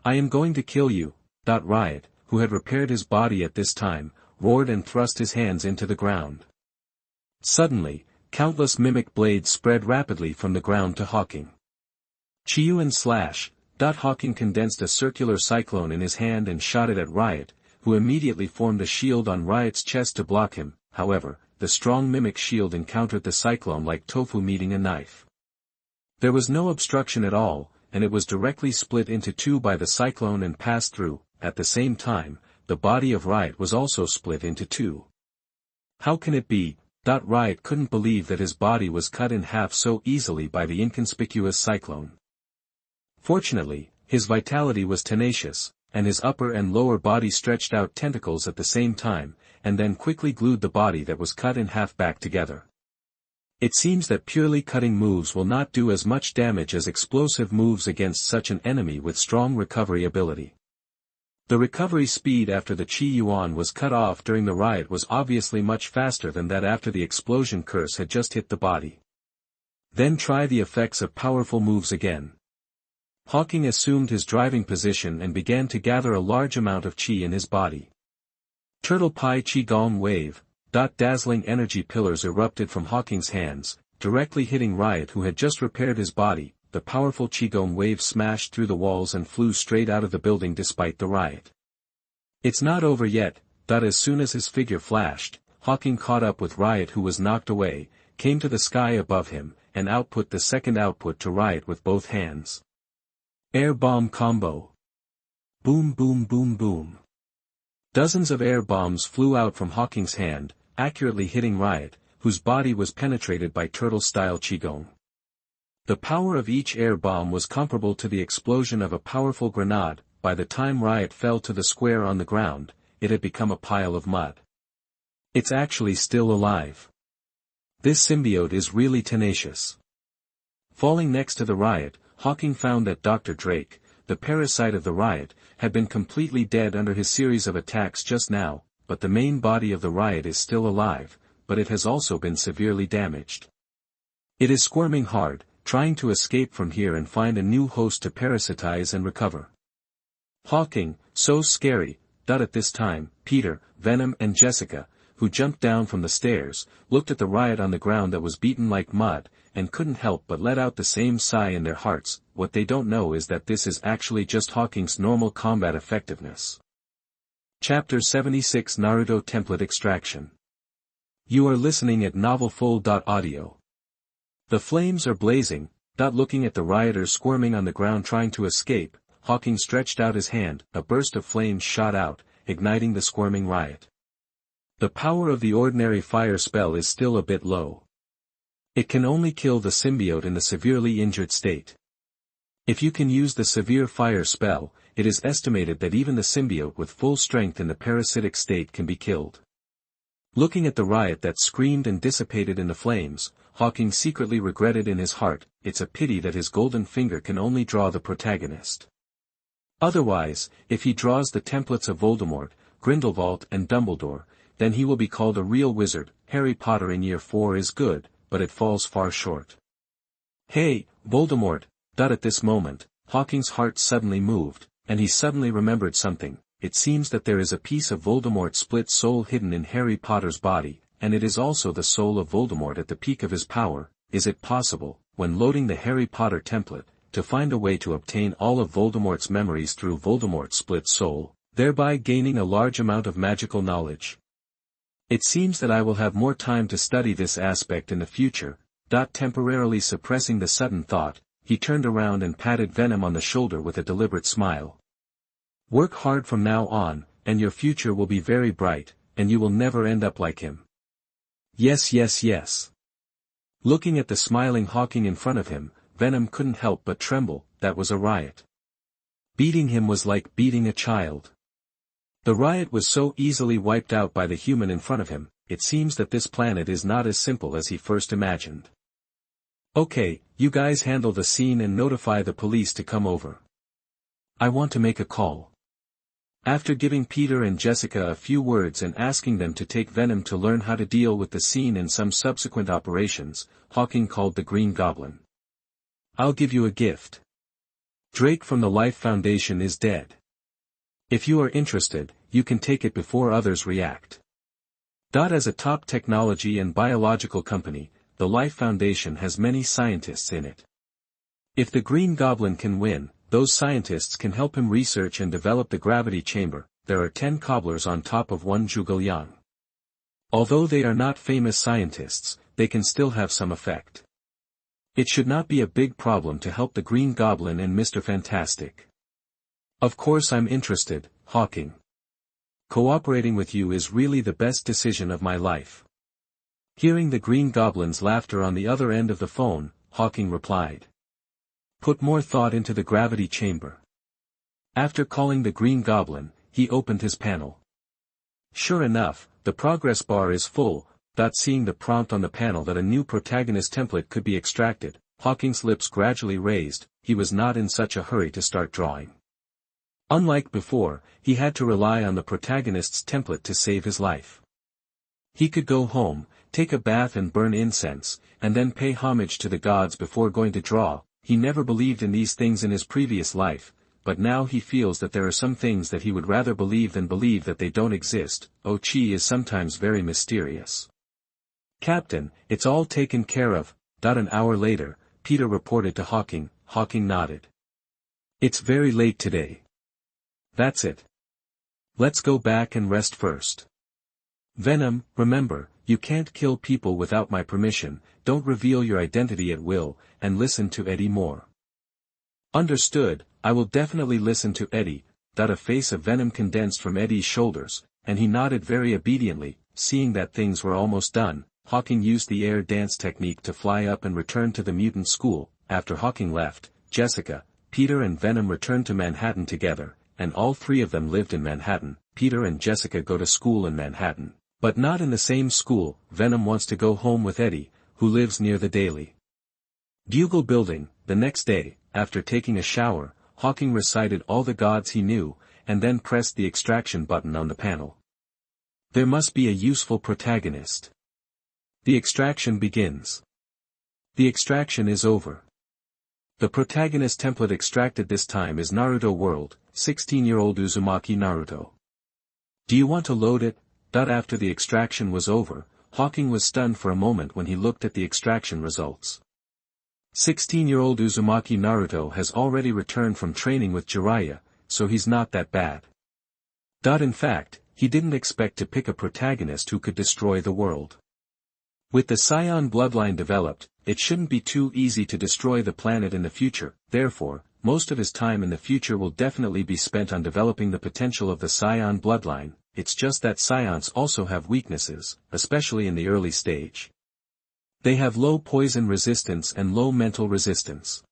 I am going to kill you. Riot, who had repaired his body at this time, roared and thrust his hands into the ground. Suddenly, countless mimic blades spread rapidly from the ground to Hawking. Chiyu and slash. Hawking condensed a circular cyclone in his hand and shot it at Riot, who immediately formed a shield on Riot's chest to block him. However, the strong mimic shield encountered the cyclone like tofu meeting a knife. There was no obstruction at all, and it was directly split into two by the cyclone and passed through. At the same time, the body of Riot was also split into two. How can it be? Riot couldn't believe that his body was cut in half so easily by the inconspicuous cyclone. Fortunately, his vitality was tenacious, and his upper and lower body stretched out tentacles at the same time, and then quickly glued the body that was cut in half back together. It seems that purely cutting moves will not do as much damage as explosive moves against such an enemy with strong recovery ability. The recovery speed after the Chi Yuan was cut off during the riot was obviously much faster than that after the explosion curse had just hit the body. Then try the effects of powerful moves again. Hawking assumed his driving position and began to gather a large amount of chi in his body. Turtle Pie Qigong Wave. Dazzling energy pillars erupted from Hawking's hands, directly hitting Riot, who had just repaired his body. The powerful Qigong wave smashed through the walls and flew straight out of the building despite the riot. It's not over yet. As soon as his figure flashed, Hawking caught up with Riot, who was knocked away, came to the sky above him, and output the second output to Riot with both hands. Air bomb combo. Boom boom boom boom. Dozens of air bombs flew out from Hawking's hand, accurately hitting Riot, whose body was penetrated by turtle-style Qigong. The power of each air bomb was comparable to the explosion of a powerful grenade. By the time Riot fell to the square on the ground, it had become a pile of mud. It's actually still alive. This symbiote is really tenacious. Falling next to the Riot, Hawking found that Dr. Drake, the parasite of the Riot, had been completely dead under his series of attacks just now, but the main body of the Riot is still alive, but it has also been severely damaged. It is squirming hard, trying to escape from here and find a new host to parasitize and recover. Hawking, so scary. At this time, Peter, Venom and Jessica, who jumped down from the stairs, looked at the Riot on the ground that was beaten like mud, and couldn't help but let out the same sigh in their hearts. What they don't know is that this is actually just Hawking's normal combat effectiveness. Chapter 76 Naruto Template Extraction. You are listening at NovelFull.audio. The flames are blazing. Looking at the rioters squirming on the ground trying to escape, Hawking stretched out his hand. A burst of flames shot out, igniting the squirming Riot. The power of the ordinary fire spell is still a bit low. It can only kill the symbiote in the severely injured state. If you can use the severe fire spell, it is estimated that even the symbiote with full strength in the parasitic state can be killed. Looking at the Riot that screamed and dissipated in the flames, Hawking secretly regretted in his heart, it's a pity that his golden finger can only draw the protagonist. Otherwise, if he draws the templates of Voldemort, Grindelwald and Dumbledore, then he will be called a real wizard. Harry Potter in Year 4 is good, but it falls far short. Hey, Voldemort! At this moment, Hawking's heart suddenly moved, and he suddenly remembered something. It seems that there is a piece of Voldemort's split soul hidden in Harry Potter's body, and it is also the soul of Voldemort at the peak of his power. Is it possible, when loading the Harry Potter template, to find a way to obtain all of Voldemort's memories through Voldemort's split soul, thereby gaining a large amount of magical knowledge? It seems that I will have more time to study this aspect in the future. Temporarily suppressing the sudden thought, he turned around and patted Venom on the shoulder with a deliberate smile. Work hard from now on, and your future will be very bright, and you will never end up like him. Yes yes yes. Looking at the smiling Hawking in front of him, Venom couldn't help but tremble. That was a riot. Beating him was like beating a child. The riot was so easily wiped out by the human in front of him. It seems that this planet is not as simple as he first imagined. Okay, you guys handle the scene and notify the police to come over. I want to make a call. After giving Peter and Jessica a few words and asking them to take Venom to learn how to deal with the scene and some subsequent operations, Hawking called the Green Goblin. I'll give you a gift. Drake from the Life Foundation is dead. If you are interested, you can take it before others react. As a top technology and biological company, the Life Foundation has many scientists in it. If the Green Goblin can win, those scientists can help him research and develop the gravity chamber. There are 10 cobblers on top of one Zhuge. Although they are not famous scientists, they can still have some effect. It should not be a big problem to help the Green Goblin and Mr. Fantastic. Of course I'm interested, Hawking. Cooperating with you is really the best decision of my life. Hearing the Green Goblin's laughter on the other end of the phone, Hawking replied. Put more thought into the gravity chamber. After calling the Green Goblin, he opened his panel. Sure enough, the progress bar is full. Seeing the prompt on the panel that a new protagonist template could be extracted, Hawking's lips gradually raised. He was not in such a hurry to start drawing. Unlike before, he had to rely on the protagonist's template to save his life. He could go home, take a bath and burn incense, and then pay homage to the gods before going to draw. He never believed in these things in his previous life, but now he feels that there are some things that he would rather believe than believe that they don't exist. Chi is sometimes very mysterious. Captain, it's all taken care of. An hour later, Peter reported to Hawking. Hawking nodded. It's very late today. That's it. Let's go back and rest first. Venom, remember, you can't kill people without my permission. Don't reveal your identity at will, and listen to Eddie more. Understood, I will definitely listen to Eddie. A face of venom condensed from Eddie's shoulders, and he nodded very obediently. Seeing that things were almost done, Hawking used the air dance technique to fly up and return to the mutant school. After Hawking left, Jessica, Peter and Venom returned to Manhattan together, and all three of them lived in Manhattan. Peter and Jessica go to school in Manhattan, but not in the same school. Venom wants to go home with Eddie, who lives near the Daily Bugle building. The next day, after taking a shower, Hawking recited all the gods he knew, and then pressed the extraction button on the panel. There must be a useful protagonist. The extraction begins. The extraction is over. The protagonist template extracted this time is Naruto World, 16-year-old Uzumaki Naruto. Do you want to load it? After the extraction was over, Hawking was stunned for a moment when he looked at the extraction results. 16-year-old Uzumaki Naruto has already returned from training with Jiraiya, so he's not that bad. In fact, he didn't expect to pick a protagonist who could destroy the world. With the Scion bloodline developed, it shouldn't be too easy to destroy the planet in the future. Therefore, most of his time in the future will definitely be spent on developing the potential of the Scion bloodline. It's just that Scions also have weaknesses, especially in the early stage. They have low poison resistance and low mental resistance.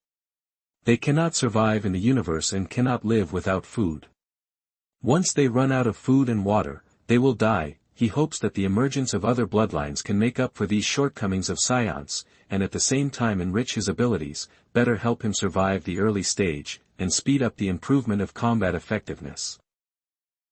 They cannot survive in the universe and cannot live without food. Once they run out of food and water, they will die. He hopes that the emergence of other bloodlines can make up for these shortcomings of Scions, and at the same time enrich his abilities, better help him survive the early stage, and speed up the improvement of combat effectiveness.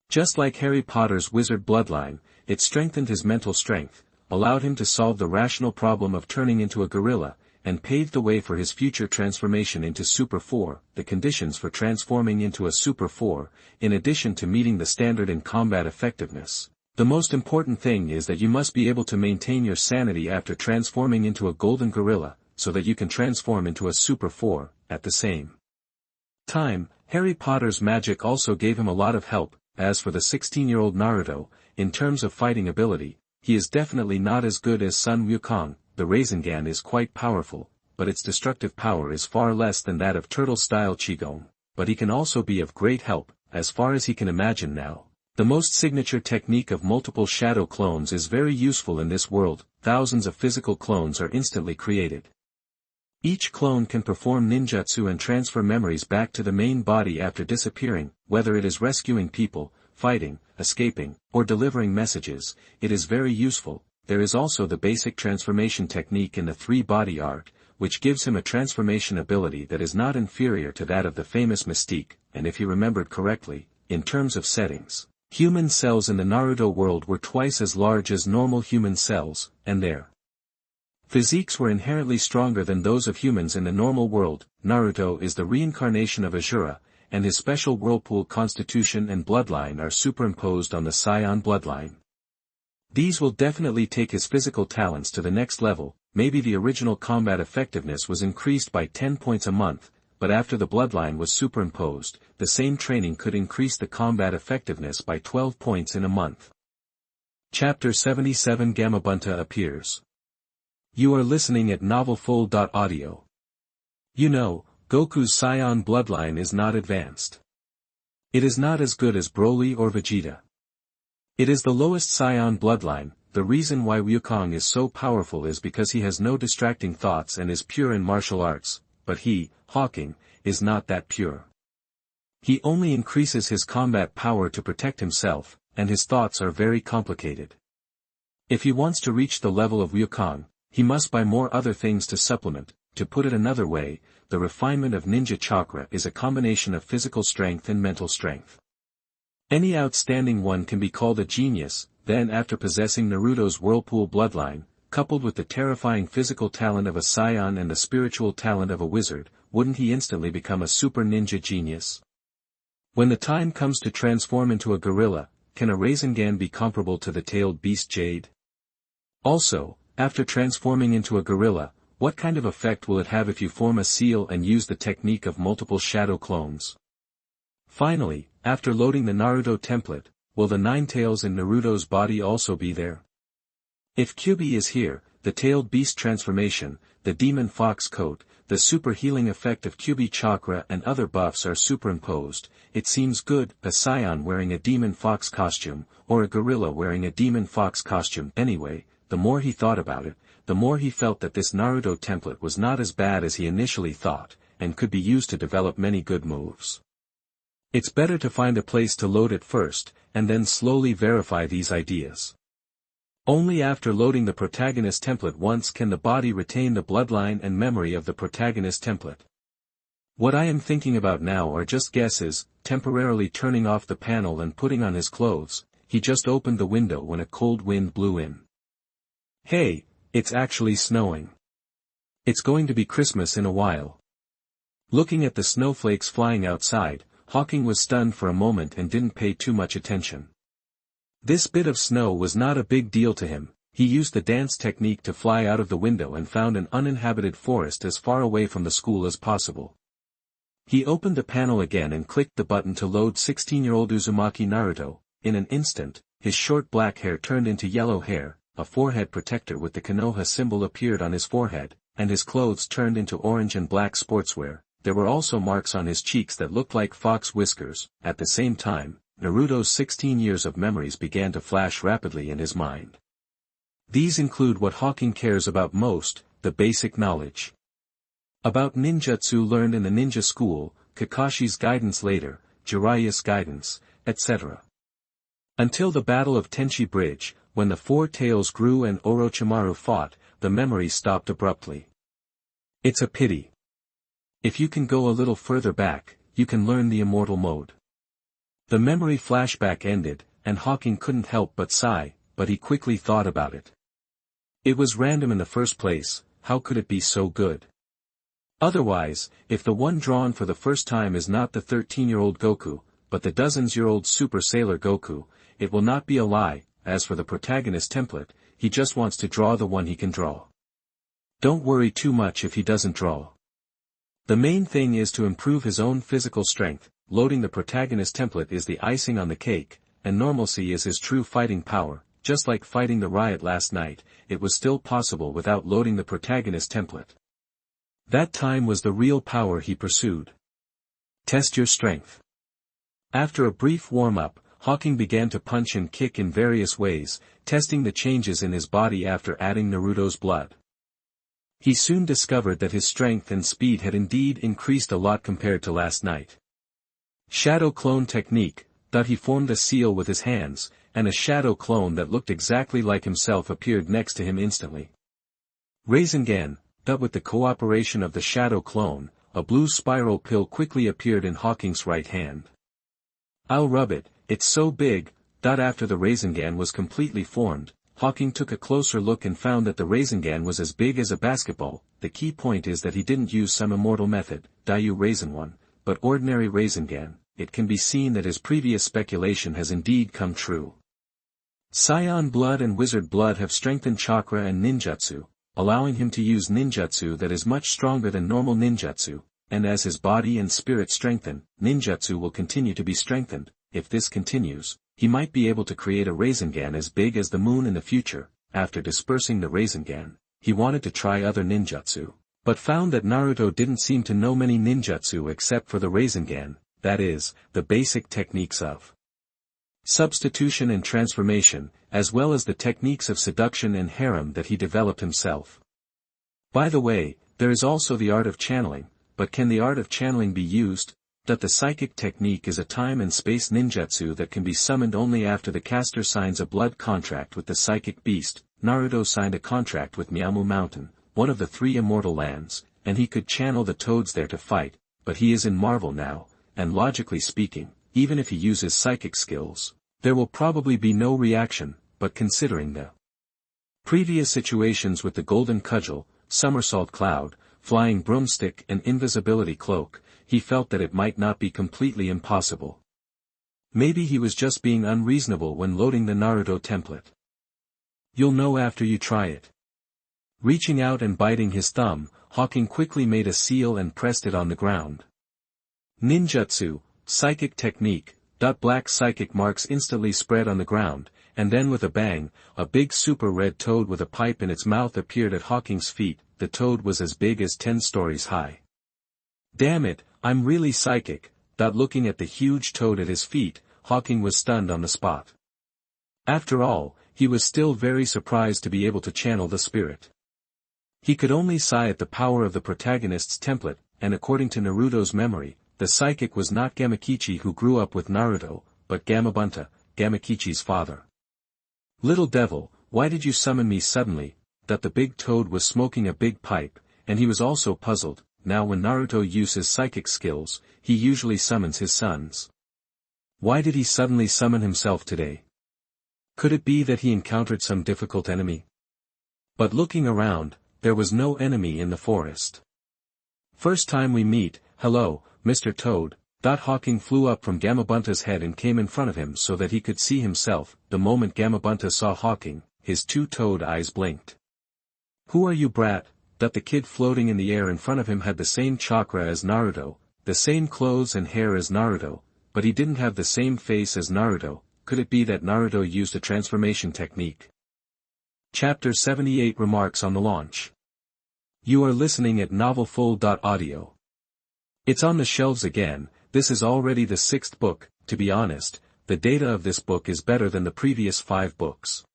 Just like Harry Potter's wizard bloodline, it strengthened his mental strength, allowed him to solve the rational problem of turning into a gorilla, and paved the way for his future transformation into Super 4, the conditions for transforming into a Super 4, in addition to meeting the standard in combat effectiveness. The most important thing is that you must be able to maintain your sanity after transforming into a golden gorilla, so that you can transform into a Super 4, at the same time. Harry Potter's magic also gave him a lot of help. As for the 16-year-old Naruto, in terms of fighting ability, he is definitely not as good as Sun Wukong. The Rasengan is quite powerful, but its destructive power is far less than that of turtle-style Qigong, but he can also be of great help, as far as he can imagine now. The most signature technique of multiple shadow clones is very useful in this world. Thousands of physical clones are instantly created. Each clone can perform ninjutsu and transfer memories back to the main body after disappearing, whether it is rescuing people, fighting, escaping, or delivering messages. It is very useful. There is also the basic transformation technique in the three-body art, which gives him a transformation ability that is not inferior to that of the famous Mystique, and if he remembered correctly, in terms of settings, human cells in the Naruto world were twice as large as normal human cells, and their physiques were inherently stronger than those of humans in the normal world. Naruto is the reincarnation of Ashura, and his special whirlpool constitution and bloodline are superimposed on the Saiyan bloodline. These will definitely take his physical talents to the next level. Maybe the original combat effectiveness was increased by 10 points a month, but after the bloodline was superimposed, the same training could increase the combat effectiveness by 12 points in a month. Chapter 77 Gamabunta appears. You are listening at NovelFull.audio. You know, Goku's Saiyan bloodline is not advanced. It is not as good as Broly or Vegeta. It is the lowest Saiyan bloodline. The reason why Wukong is so powerful is because he has no distracting thoughts and is pure in martial arts, but he, Hawking, is not that pure. He only increases his combat power to protect himself, and his thoughts are very complicated. If he wants to reach the level of Wukong, he must buy more other things to supplement. To put it another way, the refinement of ninja chakra is a combination of physical strength and mental strength. Any outstanding one can be called a genius. Then after possessing Naruto's whirlpool bloodline, coupled with the terrifying physical talent of a Saiyan and the spiritual talent of a wizard, wouldn't he instantly become a super ninja genius? When the time comes to transform into a gorilla, can a Rasengan be comparable to the tailed beast Jade? Also, after transforming into a gorilla, what kind of effect will it have if you form a seal and use the technique of multiple shadow clones? Finally, after loading the Naruto template, will the 9 tails in Naruto's body also be there? If Kyuubi is here, the tailed beast transformation, the demon fox coat, the super healing effect of Kyuubi chakra and other buffs are superimposed, it seems good. A Saiyan wearing a demon fox costume, or a gorilla wearing a demon fox costume. Anyway, the more he thought about it, the more he felt that this Naruto template was not as bad as he initially thought, and could be used to develop many good moves. It's better to find a place to load it first, and then slowly verify these ideas. Only after loading the protagonist template once can the body retain the bloodline and memory of the protagonist template. What I am thinking about now are just guesses. Temporarily turning off the panel and putting on his clothes, he just opened the window when a cold wind blew in. Hey, it's actually snowing. It's going to be Christmas in a while. Looking at the snowflakes flying outside, Hawking was stunned for a moment and didn't pay too much attention. This bit of snow was not a big deal to him. He used the dance technique to fly out of the window and found an uninhabited forest as far away from the school as possible. He opened the panel again and clicked the button to load 16-year-old Uzumaki Naruto. In an instant, his short black hair turned into yellow hair, a forehead protector with the Konoha symbol appeared on his forehead, and his clothes turned into orange and black sportswear. There were also marks on his cheeks that looked like fox whiskers. At the same time, Naruto's 16 years of memories began to flash rapidly in his mind. These include what Hawking cares about most, the basic knowledge about ninjutsu learned in the ninja school, Kakashi's guidance later, Jiraiya's guidance, etc. Until the Battle of Tenchi Bridge, when the 4 tails grew and Orochimaru fought, the memory stopped abruptly. It's a pity. If you can go a little further back, you can learn the immortal mode. The memory flashback ended, and Hawking couldn't help but sigh, but he quickly thought about it. It was random in the first place. How could it be so good? Otherwise, if the one drawn for the first time is not the 13-year-old Goku, but the dozens-year-old Super Sailor Goku, it will not be a lie. As for the protagonist template, he just wants to draw the one he can draw. Don't worry too much if he doesn't draw. The main thing is to improve his own physical strength. Loading the protagonist template is the icing on the cake, and normalcy is his true fighting power. Just like fighting the riot last night, it was still possible without loading the protagonist template. That time was the real power he pursued. Test your strength. After a brief warm-up, Hawking began to punch and kick in various ways, testing the changes in his body after adding Naruto's blood. He soon discovered that his strength and speed had indeed increased a lot compared to last night. Shadow clone technique, he formed a seal with his hands, and a shadow clone that looked exactly like himself appeared next to him instantly. Rasengan, with the cooperation of the shadow clone, a blue spiral pill quickly appeared in Hawking's right hand. I'll rub it, it's so big. After the Rasengan was completely formed, Hawking took a closer look and found that the Rasengan was as big as a basketball. The key point is that he didn't use some immortal method, Daiyu Rasen 1, but ordinary Rasengan. It can be seen that his previous speculation has indeed come true. Saiyan blood and wizard blood have strengthened chakra and ninjutsu, allowing him to use ninjutsu that is much stronger than normal ninjutsu, and as his body and spirit strengthen, ninjutsu will continue to be strengthened. If this continues, he might be able to create a Rasengan as big as the moon in the future. After dispersing the Rasengan, he wanted to try other ninjutsu, but found that Naruto didn't seem to know many ninjutsu except for the Rasengan, that is, the basic techniques of substitution and transformation, as well as the techniques of seduction and harem that he developed himself. By the way, there is also the art of channeling, but can the art of channeling be used? The psychic technique is a time and space ninjutsu that can be summoned only after the caster signs a blood contract with the psychic beast. Naruto signed a contract with Miamu Mountain, one of the 3 immortal lands, and he could channel the toads there to fight, but he is in Marvel now, and logically speaking, even if he uses psychic skills, there will probably be no reaction, but considering the previous situations with the golden cudgel, somersault cloud, flying broomstick and invisibility cloak, he felt that it might not be completely impossible. Maybe he was just being unreasonable when loading the Naruto template. You'll know after you try it. Reaching out and biting his thumb, Hawking quickly made a seal and pressed it on the ground. Ninjutsu, psychic technique. Black psychic marks instantly spread on the ground, and then with a bang, a big super red toad with a pipe in its mouth appeared at Hawking's feet. The toad was as big as 10 stories high. Damn it, I'm really psychic. Looking at the huge toad at his feet, Hawking was stunned on the spot. After all, he was still very surprised to be able to channel the spirit. He could only sigh at the power of the protagonist's template, and according to Naruto's memory, the psychic was not Gamakichi who grew up with Naruto, but Gamabunta, Gamakichi's father. Little devil, why did you summon me suddenly? The big toad was smoking a big pipe, and he was also puzzled. Now when Naruto uses psychic skills, he usually summons his sons. Why did he suddenly summon himself today? Could it be that he encountered some difficult enemy? But looking around, there was no enemy in the forest. First time we meet, hello, Mr. Toad. Hawking flew up from Gamabunta's head and came in front of him so that he could see himself. The moment Gamabunta saw Hawking, his 2 toad eyes blinked. Who are you, brat? The kid floating in the air in front of him had the same chakra as Naruto, the same clothes and hair as Naruto, but he didn't have the same face as Naruto. Could it be that Naruto used a transformation technique? Chapter 78 Remarks on the launch. You are listening at novelfull.audio. It's on the shelves again. This is already the 6th book. To be honest, the data of this book is better than the previous 5 books.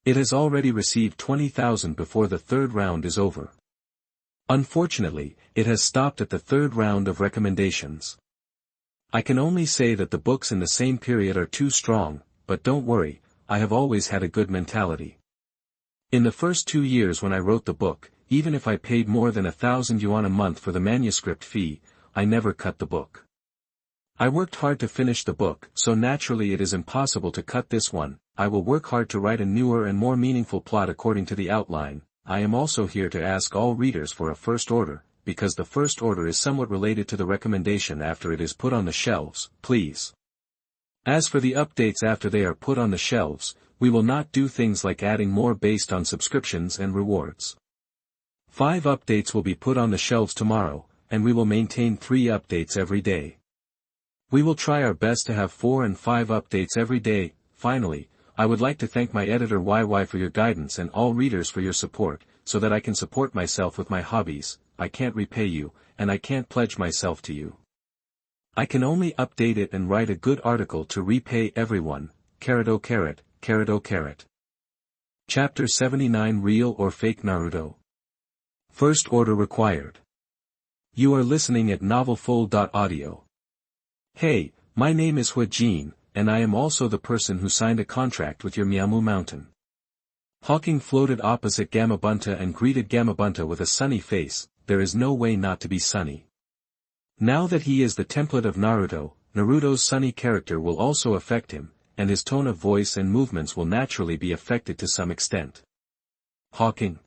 It has already received 20,000 before the 3rd round is over. Unfortunately, it has stopped at the 3rd round of recommendations. I can only say that the books in the same period are too strong, but don't worry, I have always had a good mentality. In the first 2 years when I wrote the book, even if I paid more than 1,000 yuan a month for the manuscript fee, I never cut the book. I worked hard to finish the book, so naturally it is impossible to cut this one. I will work hard to write a newer and more meaningful plot according to the outline. I am also here to ask all readers for a first order, because the first order is somewhat related to the recommendation after it is put on the shelves, please. As for the updates after they are put on the shelves, we will not do things like adding more based on subscriptions and rewards. 5 updates will be put on the shelves tomorrow, and we will maintain 3 updates every day. We will try our best to have 4 and 5 updates every day. Finally, I would like to thank my editor YY for your guidance and all readers for your support, so that I can support myself with my hobbies. I can't repay you, and I can't pledge myself to you. I can only update it and write a good article to repay everyone. Carrot. Chapter 79 Real or Fake Naruto. First order required. You are listening at NovelFull.audio. Hey, my name is Huajin, and I am also the person who signed a contract with your Miamu Mountain. Hawking floated opposite Gamabunta and greeted Gamabunta with a sunny face. There is no way not to be sunny. Now that he is the template of Naruto, Naruto's sunny character will also affect him, and his tone of voice and movements will naturally be affected to some extent. Hawking.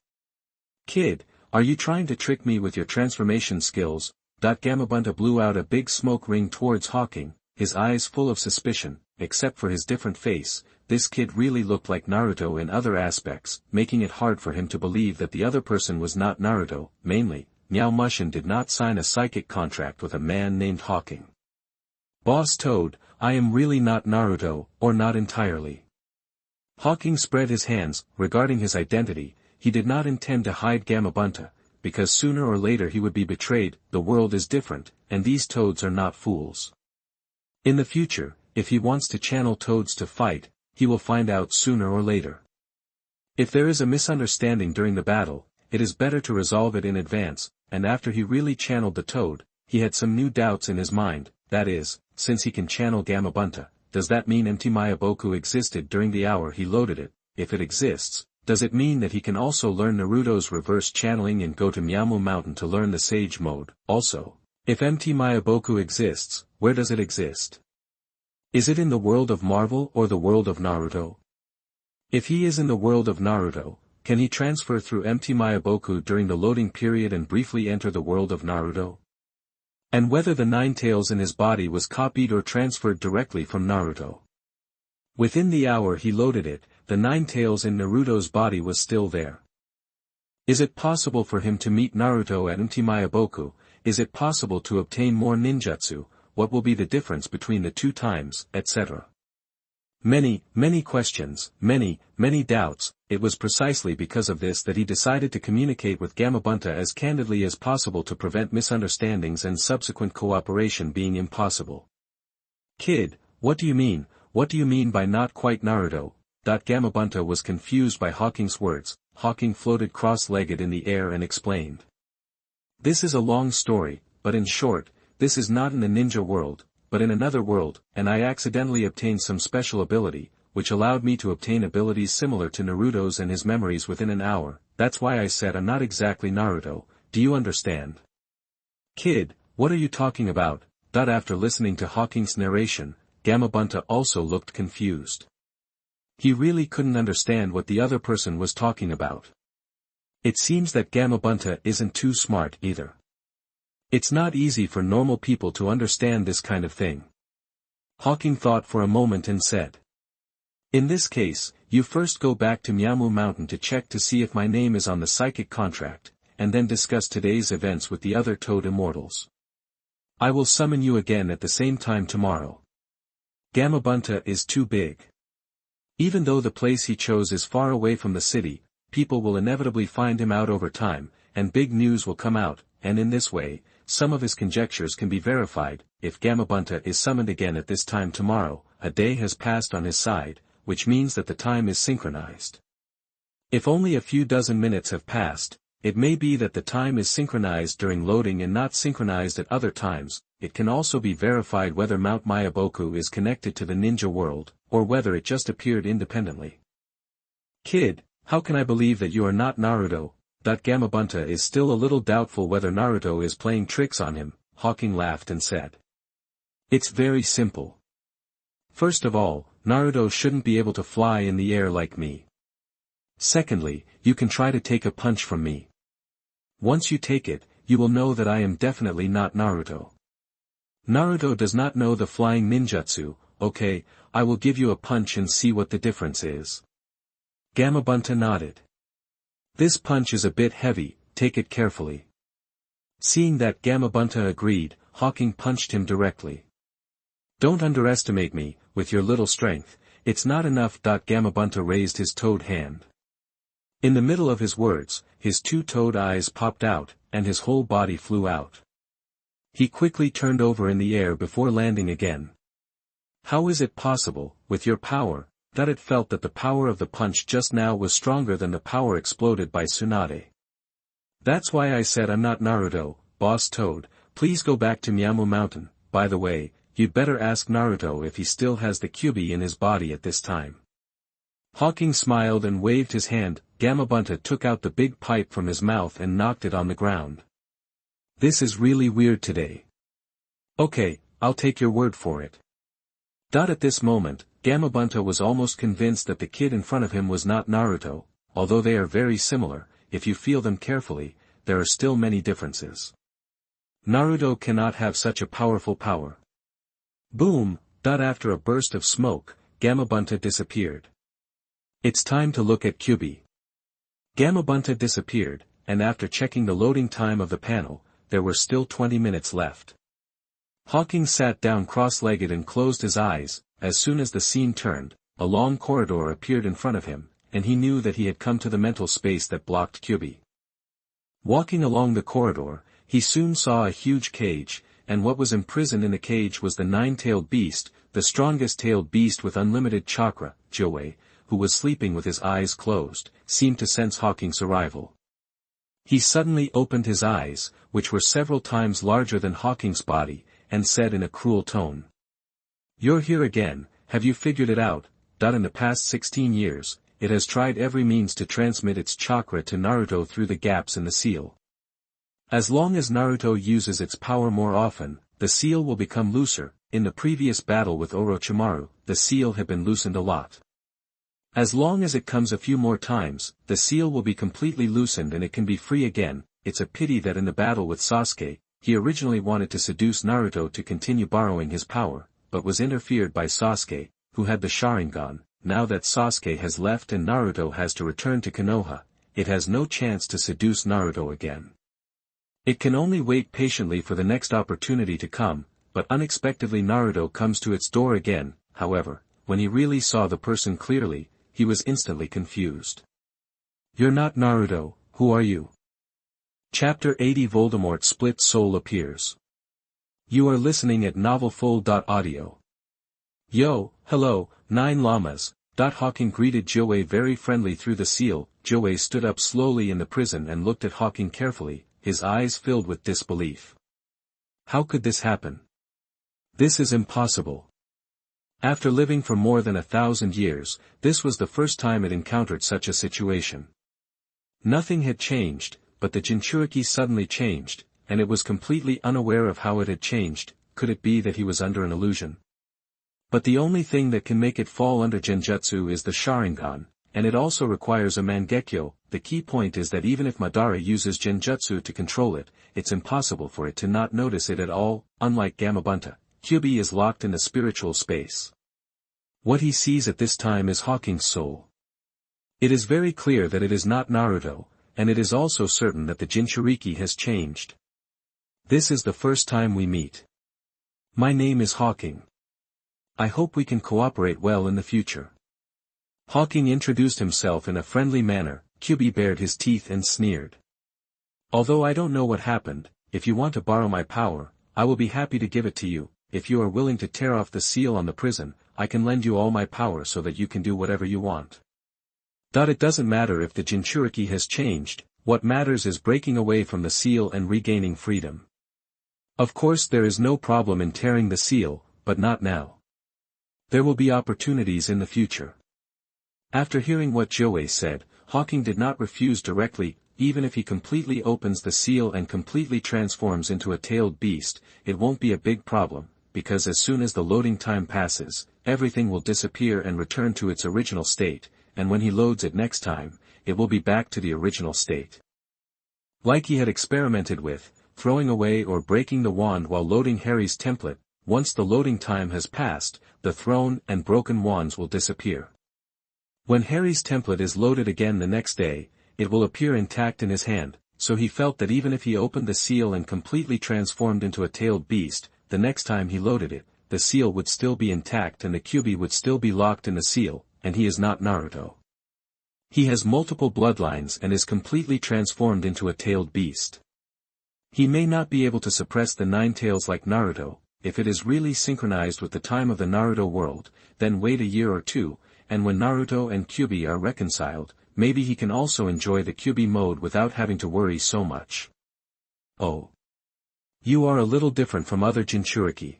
Kid, are you trying to trick me with your transformation skills? Gamabunta blew out a big smoke ring towards Hawking, his eyes full of suspicion. Except for his different face, this kid really looked like Naruto in other aspects, making it hard for him to believe that the other person was not Naruto. Mainly, Meow Mushin did not sign a psychic contract with a man named Hawking. Boss Toad, I am really not Naruto, or not entirely. Hawking spread his hands. Regarding his identity, he did not intend to hide Gamabunta, because sooner or later he would be betrayed. The world is different, and these toads are not fools. In the future, if he wants to channel toads to fight, he will find out sooner or later. If there is a misunderstanding during the battle, it is better to resolve it in advance, and after he really channeled the toad, he had some new doubts in his mind. That is, since he can channel Gamabunta, does that mean Mtnovel existed during the hour he loaded it? If it exists, does it mean that he can also learn Naruto's reverse channeling and go to Miamu Mountain to learn the Sage Mode? Also, if Mtnovel exists, where does it exist? Is it in the world of Marvel or the world of Naruto? If he is in the world of Naruto, can he transfer through Mtnovel during the loading period and briefly enter the world of Naruto? And whether the nine tails in his body was copied or transferred directly from Naruto. Within the hour he loaded it, the nine tails in Naruto's body was still there. Is it possible for him to meet Naruto at Mtnovel? Is it possible to obtain more ninjutsu? What will be the difference between the two times, etc. Many questions, many doubts. It was precisely because of this that he decided to communicate with Gamabunta as candidly as possible to prevent misunderstandings and subsequent cooperation being impossible. Kid, what do you mean? What do you mean by not quite Naruto? Gamabunta was confused by Hawking's words. Hawking floated cross-legged in the air and explained. This is a long story, but in short, this is not in the ninja world, but in another world, and I accidentally obtained some special ability, which allowed me to obtain abilities similar to Naruto's and his memories within an hour. That's why I said I'm not exactly Naruto. Do you understand? Kid, what are you talking about? After listening to Hawking's narration, Gamabunta also looked confused. He really couldn't understand what the other person was talking about. It seems that Gamabunta isn't too smart either. It's not easy for normal people to understand this kind of thing. Hawking thought for a moment and said. In this case, you first go back to Miamu Mountain to check to see if my name is on the psychic contract, and then discuss today's events with the other Toad Immortals. I will summon you again at the same time tomorrow. Gamabunta is too big. Even though the place he chose is far away from the city, people will inevitably find him out over time, and big news will come out, and in this way, some of his conjectures can be verified. If Gamabunta is summoned again at this time tomorrow, a day has passed on his side, which means that the time is synchronized. If only a few dozen minutes have passed, it may be that the time is synchronized during loading and not synchronized at other times. It can also be verified whether Mount Myaboku is connected to the ninja world, or whether it just appeared independently. Kid, how can I believe that you are not Naruto? Gamabunta is still a little doubtful whether Naruto is playing tricks on him. Hawking laughed and said. It's very simple. First of all, Naruto shouldn't be able to fly in the air like me. Secondly, you can try to take a punch from me. Once you take it, you will know that I am definitely not Naruto. Naruto does not know the flying ninjutsu. Okay, I will give you a punch and see what the difference is. Gamabunta nodded. This punch is a bit heavy, take it carefully. Seeing that Gamabunta agreed, Hawking punched him directly. Don't underestimate me, with your little strength, it's not enough. Gamabunta raised his toad hand. In the middle of his words, his two toad eyes popped out, and his whole body flew out. He quickly turned over in the air before landing again. How is it possible, with your power, that it felt that the power of the punch just now was stronger than the power exploded by Tsunade? That's why I said I'm not Naruto, Boss Toad. Please go back to Miyamu Mountain. By the way, you'd better ask Naruto if he still has the Kyuubi in his body at this time. Hawking smiled and waved his hand. Gamabunta took out the big pipe from his mouth and knocked it on the ground. This is really weird today. Okay, I'll take your word for it. At this moment, Gamabunta was almost convinced that the kid in front of him was not Naruto. Although they are very similar, if you feel them carefully, there are still many differences. Naruto cannot have such a powerful power. Boom! After a burst of smoke, Gamabunta disappeared. It's time to look at Kyuubi. Gamabunta disappeared, and after checking the loading time of the panel, there were still 20 minutes left. Hawking sat down cross-legged and closed his eyes. As soon as the scene turned, a long corridor appeared in front of him, and he knew that he had come to the mental space that blocked Kyuubi. Walking along the corridor, he soon saw a huge cage, and what was imprisoned in the cage was the nine-tailed beast, the strongest tailed beast with unlimited chakra. Joey, who was sleeping with his eyes closed, seemed to sense Hawking's arrival. He suddenly opened his eyes, which were several times larger than Hawking's body, and said in a cruel tone. "You're here again, have you figured it out?" In the past 16 years, it has tried every means to transmit its chakra to Naruto through the gaps in the seal. As long as Naruto uses its power more often, the seal will become looser. In the previous battle with Orochimaru, the seal had been loosened a lot. As long as it comes a few more times, the seal will be completely loosened and it can be free again. It's a pity that in the battle with Sasuke, he originally wanted to seduce Naruto to continue borrowing his power, but was interfered by Sasuke, who had the Sharingan. Now that Sasuke has left and Naruto has to return to Konoha, it has no chance to seduce Naruto again. It can only wait patiently for the next opportunity to come, but unexpectedly Naruto comes to its door again. However, when he really saw the person clearly, he was instantly confused. "You're not Naruto, who are you?" Chapter 80 Voldemort's split soul appears. You are listening at NovelFull.audio. Yo, hello, 9 llamas. Hawking greeted Joey very friendly through the seal. Joey stood up slowly in the prison and looked at Hawking carefully, his eyes filled with disbelief. How could this happen? This is impossible. After living for more than 1,000 years, this was the first time it encountered such a situation. Nothing had changed, but the Jinchuriki suddenly changed, and it was completely unaware of how it had changed. Could it be that he was under an illusion? But the only thing that can make it fall under Genjutsu is the Sharingan, and it also requires a Mangekyo. The key point is that even if Madara uses Genjutsu to control it, it's impossible for it to not notice it at all. Unlike Gamabunta, Kyuubi is locked in the spiritual space. What he sees at this time is Hawking's soul. It is very clear that it is not Naruto, and it is also certain that the Jinchuriki has changed. This is the first time we meet. My name is Hawking. I hope we can cooperate well in the future. Hawking introduced himself in a friendly manner. Kyuubi bared his teeth and sneered. Although I don't know what happened, if you want to borrow my power, I will be happy to give it to you. If you are willing to tear off the seal on the prison, I can lend you all my power so that you can do whatever you want. It doesn't matter if the Jinchuriki has changed, what matters is breaking away from the seal and regaining freedom. Of course there is no problem in tearing the seal, but not now. There will be opportunities in the future. After hearing what Joey said, Hawking did not refuse directly. Even if he completely opens the seal and completely transforms into a tailed beast, it won't be a big problem, because as soon as the loading time passes, everything will disappear and return to its original state, and when he loads it next time, it will be back to the original state. Like he had experimented with, throwing away or breaking the wand while loading Harry's template. Once the loading time has passed, the thrown and broken wands will disappear. When Harry's template is loaded again the next day, it will appear intact in his hand, so he felt that even if he opened the seal and completely transformed into a tailed beast, the next time he loaded it, the seal would still be intact and the Kyuubi would still be locked in the seal, and he is not Naruto. He has multiple bloodlines and is completely transformed into a tailed beast. He may not be able to suppress the 9 tails like Naruto. If it is really synchronized with the time of the Naruto world, then wait a year or two, and when Naruto and Kyuubi are reconciled, maybe he can also enjoy the Kyuubi mode without having to worry so much. Oh. You are a little different from other Jinchuriki.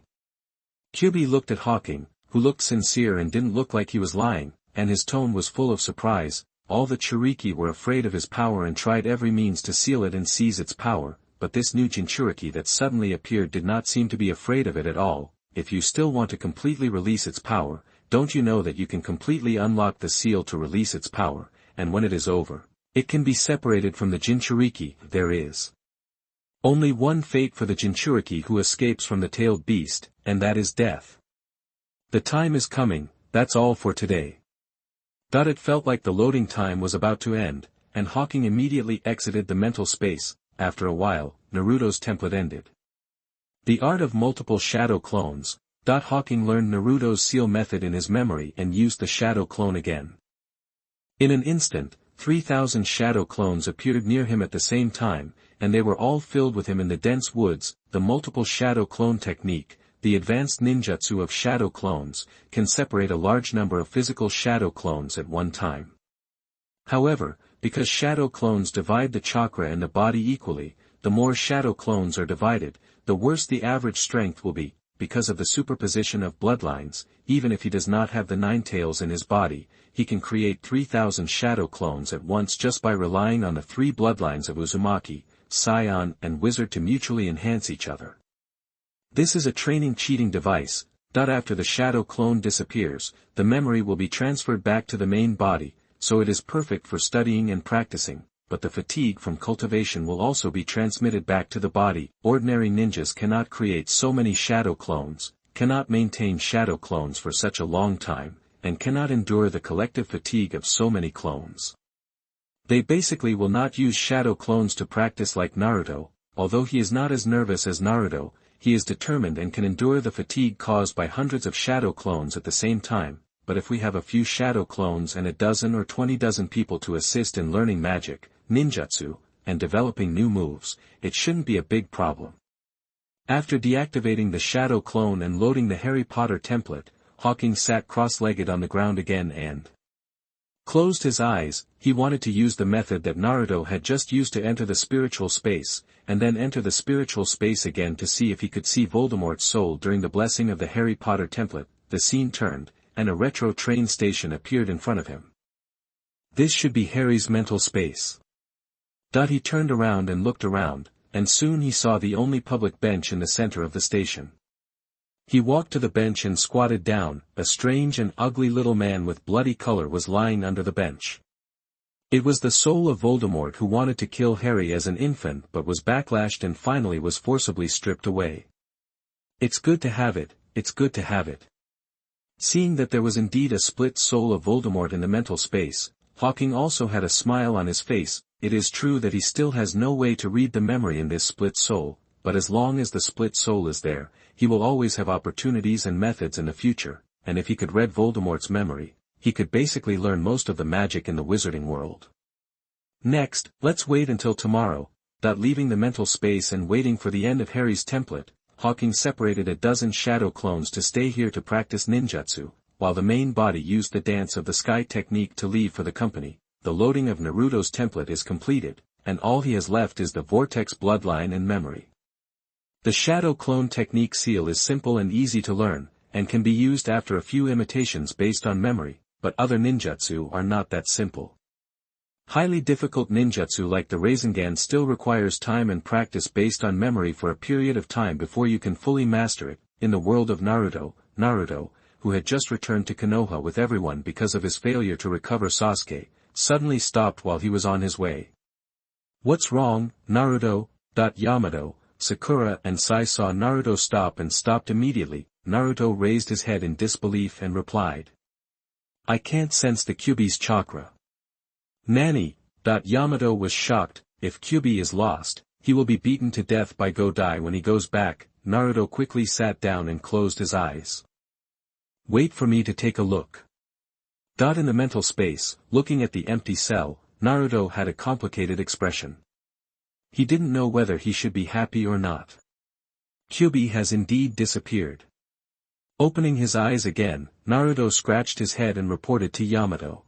Kyuubi looked at Hawking, who looked sincere and didn't look like he was lying, and his tone was full of surprise. All the Churiki were afraid of his power and tried every means to seal it and seize its power, but this new Jinchuriki that suddenly appeared did not seem to be afraid of it at all. If you still want to completely release its power, don't you know that you can completely unlock the seal to release its power, and when it is over, it can be separated from the Jinchuriki. There is only one fate for the Jinchuriki who escapes from the tailed beast, and that is death. The time is coming, that's all for today. It felt like the loading time was about to end, and Hawking immediately exited the mental space. After a while, Naruto's template ended. The art of multiple shadow clones. Hawking learned Naruto's seal method in his memory and used the shadow clone again. In an instant, 3,000 shadow clones appeared near him at the same time, and they were all filled with him in the dense woods. The multiple shadow clone technique, the advanced ninjutsu of shadow clones, can separate a large number of physical shadow clones at one time. However, because shadow clones divide the chakra and the body equally, the more shadow clones are divided, the worse the average strength will be. Because of the superposition of bloodlines, even if he does not have the 9 tails in his body, he can create 3,000 shadow clones at once just by relying on the 3 bloodlines of Uzumaki, Scion and Wizard to mutually enhance each other. This is a training cheating device. After the shadow clone disappears, the memory will be transferred back to the main body, so it is perfect for studying and practicing, but the fatigue from cultivation will also be transmitted back to the body. Ordinary ninjas cannot create so many shadow clones, cannot maintain shadow clones for such a long time, and cannot endure the collective fatigue of so many clones. They basically will not use shadow clones to practice like Naruto. Although he is not as nervous as Naruto, he is determined and can endure the fatigue caused by hundreds of shadow clones at the same time. But if we have a few shadow clones and a dozen or 20 people to assist in learning magic, ninjutsu, and developing new moves, it shouldn't be a big problem. After deactivating the shadow clone and loading the Harry Potter template, Hawking sat cross-legged on the ground again and closed his eyes. He wanted to use the method that Naruto had just used to enter the spiritual space, and then enter the spiritual space again to see if he could see Voldemort's soul during the blessing of the Harry Potter template. The scene turned, and a retro train station appeared in front of him. This should be Harry's mental space. He turned around and looked around, and soon he saw the only public bench in the center of the station. He walked to the bench and squatted down. A strange and ugly little man with bloody color was lying under the bench. It was the soul of Voldemort, who wanted to kill Harry as an infant but was backlashed and finally was forcibly stripped away. It's good to have it, it's good to have it. Seeing that there was indeed a split soul of Voldemort in the mental space, Hawking also had a smile on his face. It is true that he still has no way to read the memory in this split soul, but as long as the split soul is there, he will always have opportunities and methods in the future, and if he could read Voldemort's memory, he could basically learn most of the magic in the wizarding world. Next, let's wait until tomorrow. Leaving the mental space and waiting for the end of Harry's template, Hawking separated a dozen shadow clones to stay here to practice ninjutsu, while the main body used the dance of the sky technique to leave for the company. The loading of Naruto's template is completed, and all he has left is the vortex bloodline and memory. The shadow clone technique seal is simple and easy to learn, and can be used after a few imitations based on memory, but other ninjutsu are not that simple. Highly difficult ninjutsu like the Rasengan still requires time and practice based on memory for a period of time before you can fully master it. In the world of Naruto, who had just returned to Konoha with everyone because of his failure to recover Sasuke, suddenly stopped while he was on his way. What's wrong, Naruto? Yamato, Sakura and Sai saw Naruto stop and stopped immediately. Naruto raised his head in disbelief and replied, I can't sense the Kyuubi's chakra. Nani? Yamato was shocked. If Kyuubi is lost, he will be beaten to death by Godai when he goes back. Naruto quickly sat down and closed his eyes. Wait for me to take a look. In the mental space, looking at the empty cell, Naruto had a complicated expression. He didn't know whether he should be happy or not. Kyuubi has indeed disappeared. Opening his eyes again, Naruto scratched his head and reported to Yamato.